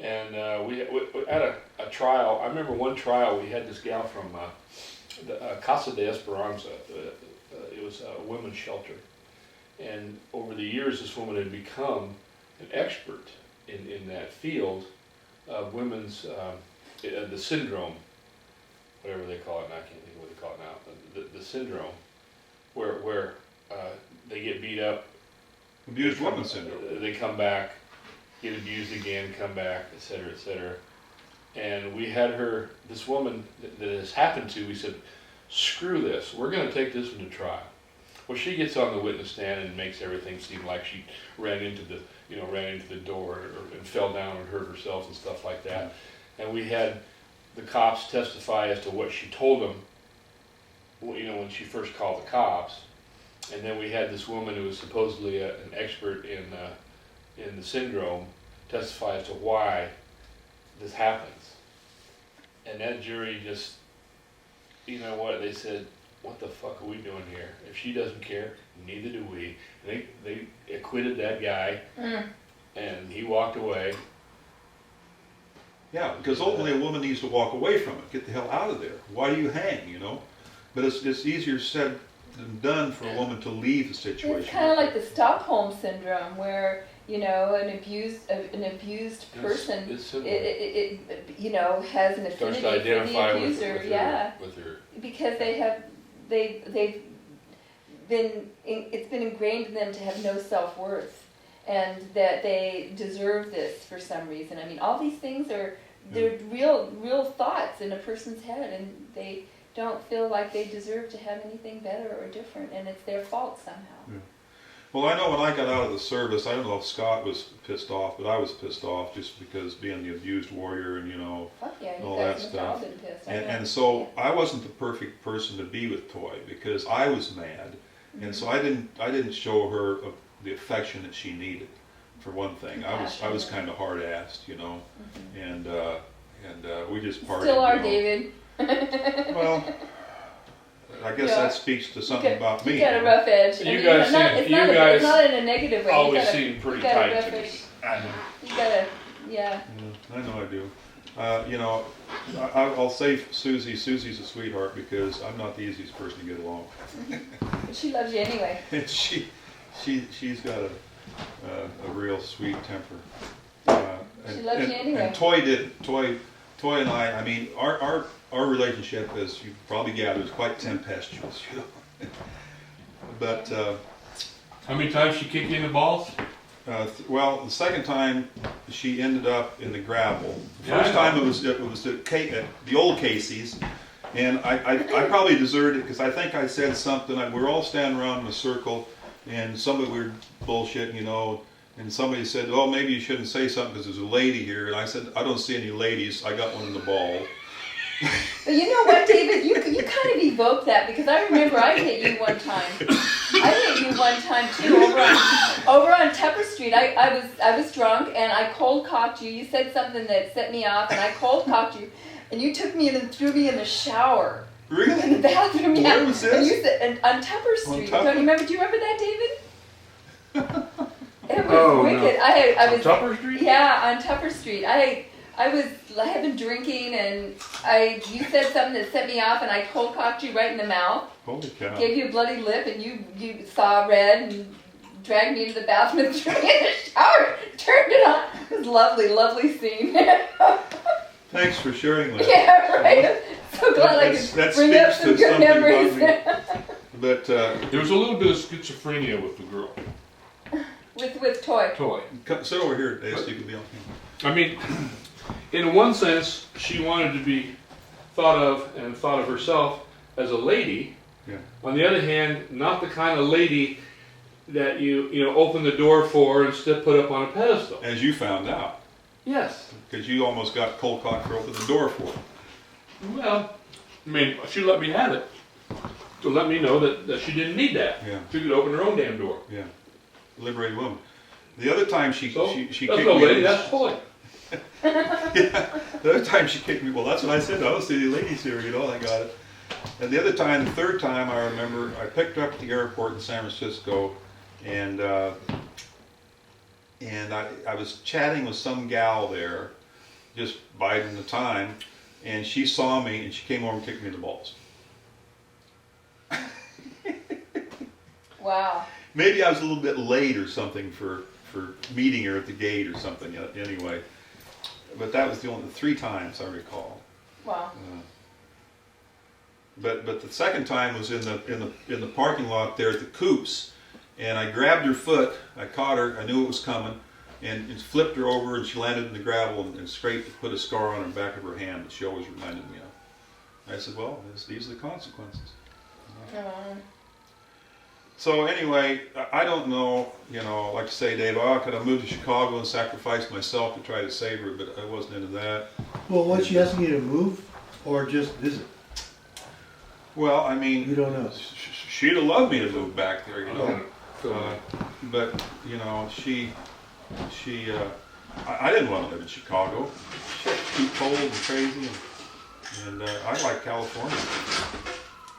And we had a trial. I remember one trial, we had this gal from the Casa de Esperanza. It was a women's shelter. And over the years, this woman had become an expert in that field of women's, the syndrome, whatever they call it now, I can't think of what they call it now, the syndrome, where they get beat up. Abused woman syndrome. They come back, get abused again, come back, et cetera, et cetera. And we had her, this woman that has happened to, we said, "Screw this, we're going to take this one to trial." Well, she gets on the witness stand and makes everything seem like she ran into the door and fell down and hurt herself and stuff like that. And we had the cops testify as to what she told them, when she first called the cops. And then we had this woman who was supposedly an expert in the syndrome testify as to why this happens. And that jury just, you know what, they said, "What the fuck are we doing here? If she doesn't care, neither do we." And they acquitted that guy, and he walked away. Yeah, because ultimately a woman needs to walk away from it, get the hell out of there. Why do you hang, you know? But it's easier said than done for a woman to leave the situation. It's kind of like the Stockholm syndrome, where you know, an abused person, It's simple. it you know, has an Starts affinity to for the identify abuser, yeah, with her. because they've been, it's been ingrained in them to have no self-worth, and that they deserve this for some reason. I mean, all these things they're real thoughts in a person's head, and they don't feel like they deserve to have anything better or different, and it's their fault somehow. Yeah. Well, I know when I got out of the service, I don't know if Scott was pissed off, but I was pissed off just because being the abused warrior and, you know, Fuck yeah, you all guys that must have all stuff. been pissed. And so I wasn't the perfect person to be with Toy because I was mad, and so I didn't show her the affection that she needed. For one thing, I was kind of hard-assed, you know, and we just partied. Still are, you know. David. Well, I guess Yeah. that speaks to something about me. You got a rough edge. You And guys it's not in a negative way. Always You got a- seem pretty you got a tight rough to me. edge. I know. You gotta, yeah. Yeah, I know I do. You know, I'll say Susie's a sweetheart because I'm not the easiest person to get along with. But she loves you anyway. And she's got a real sweet temper. She loves you anyway. And Toy and I mean, our relationship, as you probably gathered, is quite tempestuous, you know. But How many times she kicked you in the balls? well, the second time she ended up in the gravel. The Yeah, first I know. time it was the old Casey's, and I probably deserved it because I think I said something. We're all standing around in a circle, and somebody we were bullshitting, you know. And somebody said, "Oh, maybe you shouldn't say something because there's a lady here." And I said, "I don't see any ladies. I got one in the ball." But you know what, David? You kind of evoked that because I remember I hit you one time. I hit you one time too over on Tepper Street. I was drunk and I cold cocked you. You said something that set me off, and I cold cocked you, and you took me and threw me in the shower. Really? In the bathroom, yeah. Where was this? And you said, and on Tepper Street. Tupper? Don't you remember? Do you remember that, David? It was Oh, no. wicked. I was Tupper Street? Yeah, on Tupper Street. I had been drinking, and you said something that set me off, and I cold cocked you right in the mouth, Holy cow! gave you a bloody lip, and you saw red and dragged me into the bathroom and threw me in the shower, turned it on. It was lovely scene. Thanks for sharing that. Yeah, right. So glad I That could bring up speaks some to good something about memories. me. But There was a little bit of schizophrenia with the girl. with Toy. Toy. sit over here, Dave, so you can be on camera. I mean, in one sense, she wanted to be thought of herself as a lady. Yeah. On the other hand, not the kind of lady that you open the door for and still put up on a pedestal. As you found out, Yes. because you almost got cold cocked for opening the door for her. Well, I mean, she let me have it to let me know that she didn't need that. Yeah. She could open her own damn door. Yeah, liberated woman. The other time she So, kicked that's no me. lady, that's Toy. Yeah, the other time she kicked me. Well, that's what I said. I don't see any ladies here. You know, I got it. And the other time, the third time, I remember I picked her up at the airport in San Francisco, and I was chatting with some gal there, just biding the time, and she saw me and she came over and kicked me in the balls. Wow. Maybe I was a little bit late or something for meeting her at the gate or something. Anyway, but that was the only 3 times I recall. Wow. But the second time was in the parking lot there at the Coops, and I grabbed her foot. I caught her. I knew it was coming, and flipped her over, and she landed in the gravel and put a scar on the back of her hand that she always reminded me of. I said, "Well, these are the consequences." So anyway, I don't know. You know, like I say, Dave, I could have moved to Chicago and sacrificed myself to try to save her, but I wasn't into that. Well, was she asking you to move or just visit? Well, I mean, You don't know. She'd have loved me to move back there, you know. So, But you know, I didn't want to live in Chicago. Shit's too cold and crazy, and I like California.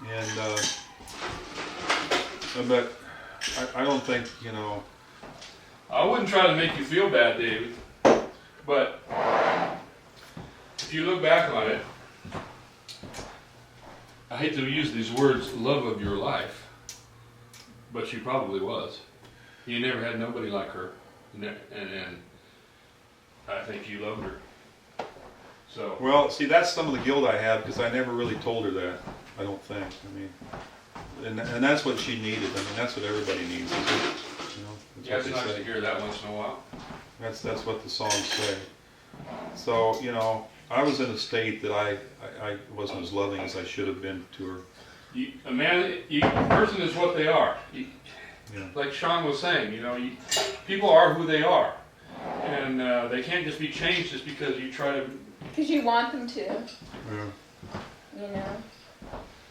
And but I don't think, you know. I wouldn't try to make you feel bad, David, but if you look back on it, I hate to use these words, love of your life, but she probably was. You never had nobody like her. and I think he loved her. So. Well, see, that's some of the guilt I have because I never really told her that. I don't think. I mean, and that's what she needed. I mean, that's what everybody needs. Isn't it? You know, that's Yeah, what it's they nice say. to hear that once in a while. That's what the songs say. So, you know, I was in a state that I wasn't as loving as I should have been to her. A person is what they are. Yeah. Like Sean was saying, you know, people are who they are, and they can't just be changed just because you try to. Because you want them to, Yeah. you know.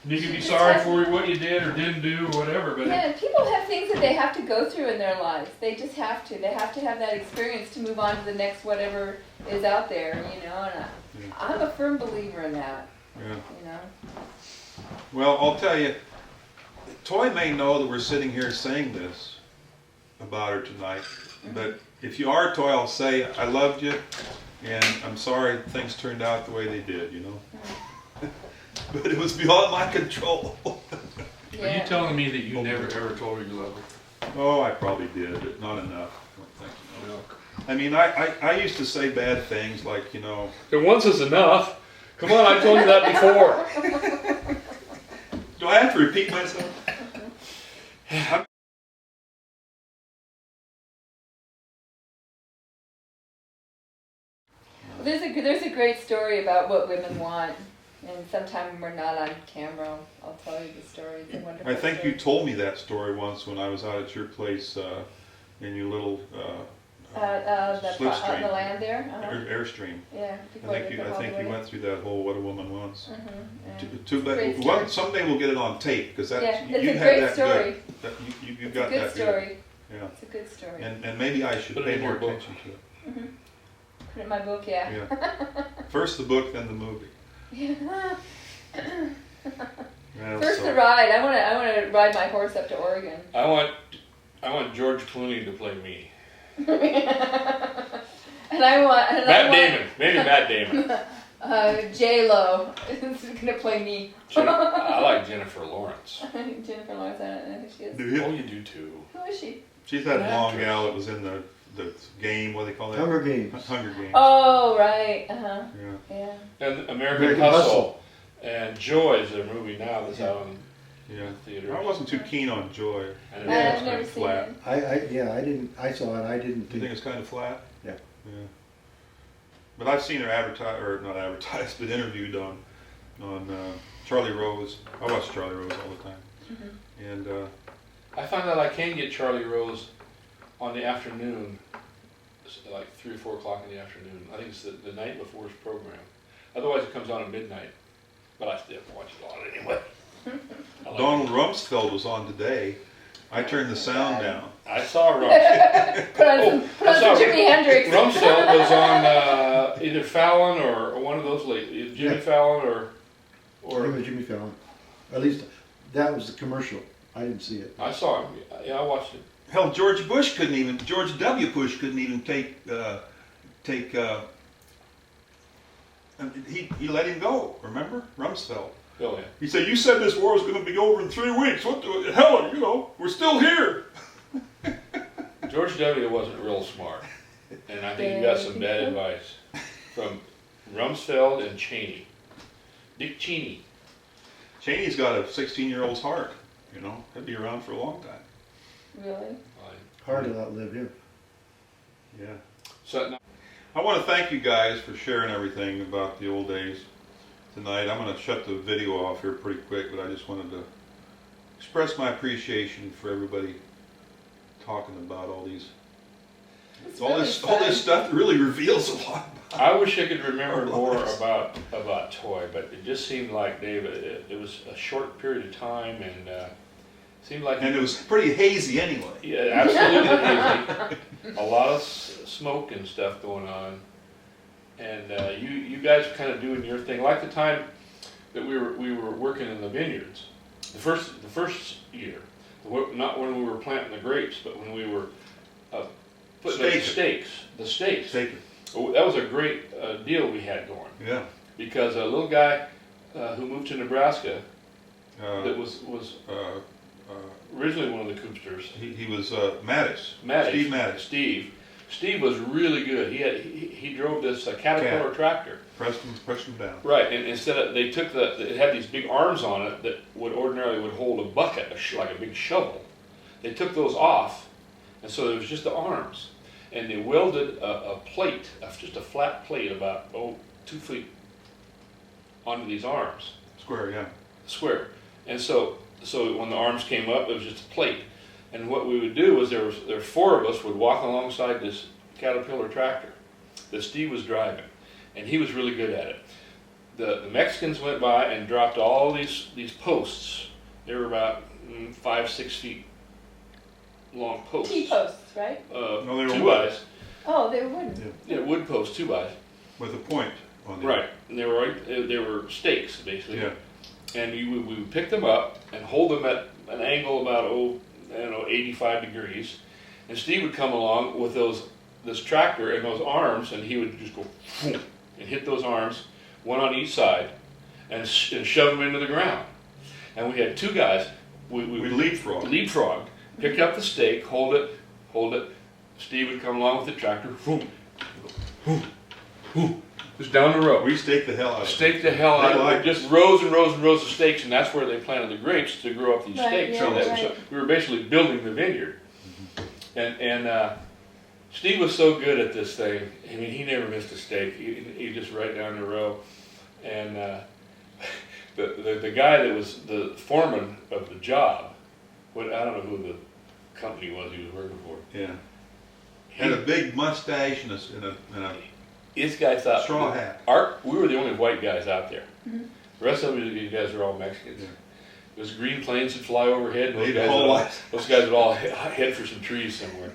You can be sorry for what you did or didn't do or whatever, but Yeah, people have things that they have to go through in their lives. They just have to. They have to have that experience to move on to the next whatever is out there, you know. And I'm a firm believer in that, Yeah. you know. Well, I'll tell you, Toy may know that we're sitting here saying this about her tonight, but if you are Toy, I'll say I loved you, and I'm sorry things turned out the way they did, you know. But it was beyond my control. Yeah. Are you telling me that you never ever told her you loved her? Oh, I probably did, but not enough. I don't think. No. I mean, I used to say bad things like, you know, And once is enough. Come on, I told you that before. do I have to repeat myself? There's a great story about what women want, and sometime when we're not on camera, I'll tell you the story. It's a wonderful I think story. you told me that story once when I was out at your place in your little slipstream. the land there. Airstream. Yeah. I think you went through that whole What a Woman Wants. Mm-hmm, Too bad. Well, someday we'll get it on tape because that Yeah, it's you a had great that story. good. That, you It's got a good that story. good. Yeah. It's a good story. And maybe I should Put it pay in more your book. attention to it. Mm-hmm. Put it in my book, yeah. Yeah. First the book, then the movie. Yeah. Yeah, First so- the ride. I want to ride my horse up to Oregon. I want George Clooney to play me. And I want Matt Damon, maybe Matt Damon. J-Lo is gonna play me. I like Jennifer Lawrence. Jennifer Lawrence, I don't know who she is. Do you? Oh, you do too. Who is she? She's that An long actress. gal that was in the game. What do they call that? Hunger Games. Hunger Games. Oh, right. Uh-huh. Yeah. Yeah. And American American Hustle. Hustle. And Joy is a movie now that's out on Yeah. theaters. I wasn't too keen on Joy. And Yeah, I've it's never kind of seen flat. it. I saw it, I didn't You think think, it's kind of flat? Yeah. Yeah. But I've seen her not advertised, but interviewed on Charlie Rose. I watch Charlie Rose all the time. Mm-hmm. And I find out I can get Charlie Rose on the afternoon, like 3 or 4 o'clock in the afternoon. I think it's the night before his program. Otherwise, it comes on at midnight. But I still watch it on anyway. I like Donald Rumsfeld was on today. I turned the sound down. I saw Rumsfeld. Put on some Jimi Hendrix. Rumsfeld was on either Fallon or one of those late, either Jimmy Yeah. Fallon I think it was Jimmy Fallon. At least, that was the commercial. I didn't see it. I saw him. Yeah, I watched it. Hell, George W. Bush couldn't even take. He let him go. Remember, Rumsfeld. Oh yeah. He said, "You said this war was going to be over in 3 weeks. What the hell? You know, we're still here." George W. wasn't real smart, and I think he got some bad advice from Rumsfeld and Cheney. Dick Cheney. Cheney's got a 16-year-old's heart. You know, he'll be around for a long time. Really? Hard to outlive him. Yeah. So I want to thank you guys for sharing everything about the old days tonight. I'm going to shut the video off here pretty quick, but I just wanted to express my appreciation for everybody talking about all these, It's all really this fun. stuff that really reveals a lot. I wish I could remember Our more lives. about Toy, but it just seemed like it was a short period of time, and seemed like And it was pretty hazy anyway. yeah, absolutely easy. A lot of smoke and stuff going on, and you guys were kind of doing your thing, like the time that we were working in the vineyards, the first year, not when we were planting the grapes, but when we were putting those the stakes. Take it. Oh, that was a great deal we had going, Yeah. because a little guy who moved to Nebraska that was originally one of the Coopsters, He was Mattis. Matty, Steve Mattis. Steve, Steve was really good. He drove this Caterpillar tractor. Pressed them down. Right, and instead of, they took it had these big arms on it that would ordinarily would hold a bucket, like a big shovel. They took those off, and so there was just the arms. And they welded a plate, just a flat plate about, 2 feet onto these arms. Square, yeah. Square. And so when the arms came up, it was just a plate. And what we would do was there were 4 of us would walk alongside this Caterpillar tractor that Steve was driving. And he was really good at it. The Mexicans went by and dropped all these posts. They were about 5-6 feet long posts. T-posts, right? No, they were 2-bys. Oh, they were wooden. Yeah, wood posts, 2-bys. With a point on them. Right. And they were stakes basically. Yeah. And we would pick them up and hold them at an angle about 85 degrees. And Steve would come along with this tractor and those arms, and he would just go boom, and hit those arms, one on each side, and shove them into the ground. And we had 2 guys. We leapfrogged, picked up the stake, hold it. Steve would come along with the tractor, boom, boom, boom, just down the road. We staked the hell out of it. Staked the hell out They of liked it. Just rows and rows and rows of stakes, and that's where they planted the grapes to grow up these Right, stakes. yeah, So right. we were basically building the vineyard. And Steve was so good at this thing. I mean, he never missed a stake. He just right down the row. And the guy that was the foreman of the job, I don't know who the company was he was working for. Yeah. Had a big mustache and a This guy thought straw hat. we were the only white guys out there. Mm-hmm. The rest of these guys are all Mexicans. Yeah. Those green planes would fly overhead, and They'd haul those guys would all head for some trees somewhere.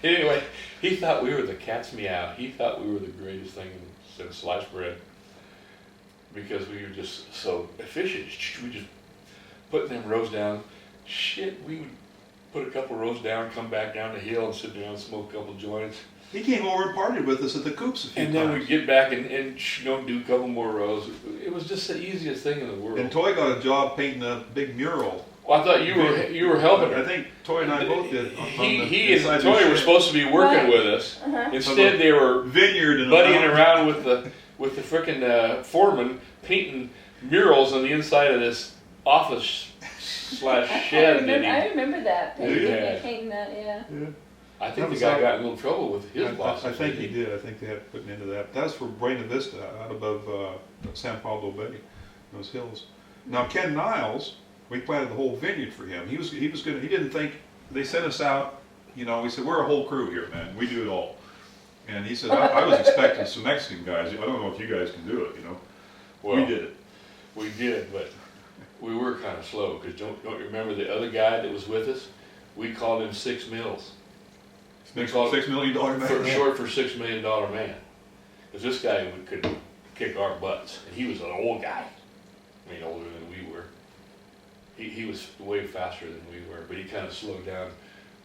Anyway, he thought we were the cat's meow. He thought we were the greatest thing since sliced bread because we were just so efficient. We just put them rows down. Shit, we would put a couple rows down, come back down the hill, and sit down and smoke a couple joints. He came over and partied with us at the Coops a few And times. then we'd get back and do a couple more rows. It was just the easiest thing in the world. And Toy got a job painting a big mural. Well, I thought you were helping I her. think Toy and I both did. He and Toy were supposed to be working Right. with us. Uh-huh. Instead, they were vineyard and buddying around with the frickin' foreman painting murals on the inside of this office / shed. I remember that. Do you? Painting that, yeah. Yeah. I think That the was guy how- got in a little trouble with his boss. I think he did. I think they had putting into that. That's for Buena Vista, out above San Pablo Bay, those hills. Now Ken Niles, we planted the whole vineyard for him. He was good. He didn't think they sent us out. You know, we said we're a whole crew here, man. We do it all. And he said I was expecting some Mexican guys. I don't know if you guys can do it. You know, Well, we did it. We did, but we were kind of slow because don't you remember the other guy that was with us? We called him 6 Mills. $6 million man. Short for $6 million man. Because this guy could kick our butts. And he was an old guy. I mean, older than we were. He was way faster than we were, but he kind of slowed down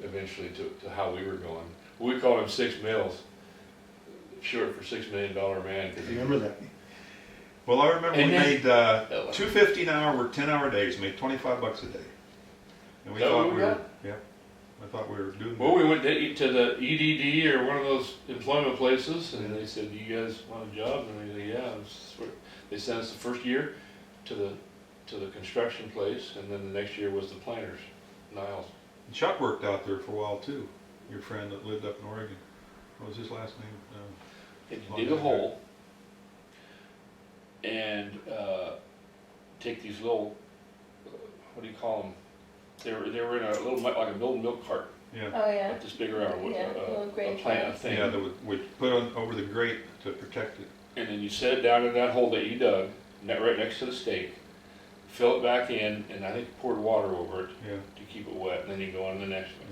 eventually to how we were going. We called him 6 Mills. Short for $6 million man. I remember that. Well, I remember And we then- made $2.50 an hour, worked 10-hour days, made $25 a day. And we Is that thought what we we were, got? yeah. I thought we were doing Well, good. we went to the EDD or one of those employment places, and they said, "Do you guys want a job?" And we said, "Yeah." They sent us the first year to the construction place, and then the next year was the planters, Niles. Chuck worked out there for a while too. Your friend that lived up in Oregon. What was his last name? Had to dig a hole and take these little, what do you call them? They were in a little like a little milk cart, Yeah. Oh, yeah. like this big around Yeah, little grain plant cans. thing. Yeah, that we put on over the grate to protect it. And then you set it down in that hole that you dug, right next to the stake, fill it back in, and I think poured water over it Yeah. to keep it wet, and then you go on to the next one.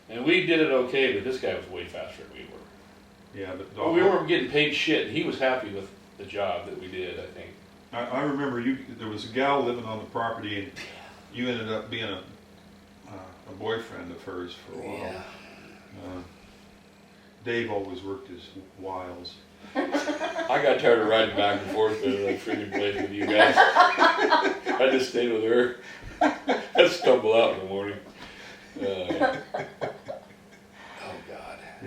Yeah. And we did it okay, but this guy was way faster than we were. Yeah, but But we weren't getting paid shit, and he was happy with the job that we did, I think. I remember there was a gal living on the property, and you ended up being a boyfriend of hers for a while. Dave always worked his wiles. I got tired of riding back and forth to that freaking place with you guys. I just stayed with her. I'd stumble out in the morning.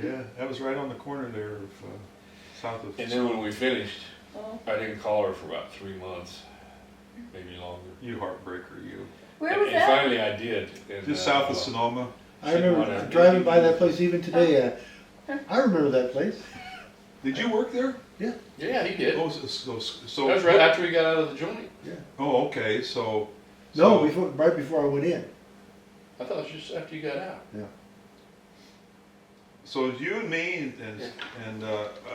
Yeah, that was right on the corner there of south of. And then when we finished, Oh. I didn't call her for about 3 months, maybe longer. You heartbreaker, you. Where was And that? finally I did. And, Just south of Sonoma. I remember driving by that place even today. I remember that place. Did you work there? Yeah, he did. Oh, so. That was right after we got out of the joint. Oh, okay, so. No, right before I went in. I thought it was just after you got out. So it's you and me and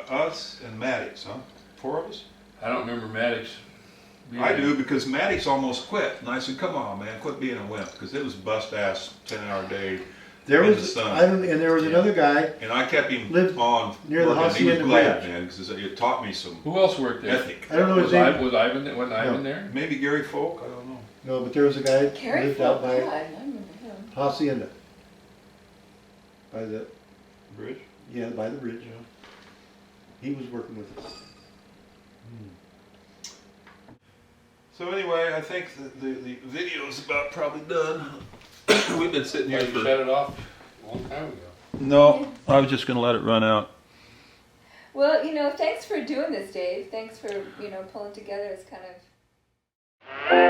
us and Maddox, huh? 4 of us? I don't remember Maddox. I do, because Maddox almost quit. And I said, come on, man, quit being a wimp. Because it was bust-ass, 10-hour day. There In the was, sun. and there was another guy And I kept him Lived on near the working. He was Hacienda glad, Bridge. man, because it taught me some Who else worked there? ethic. I don't know his Was, name. was Ivan there? Wasn't Ivan there? Maybe Gary Folk, I don't know. No, but there was a guy Carrie lived out God, by I remember him. Hacienda. By the Bridge? by the bridge. He was working with us. So anyway, I think the video is about probably done. We've been sitting here Well, you for... shut it off a long time ago. No, I was just going to let it run out. Well, thanks for doing this, Dave. Thanks for, pulling together. It's kind of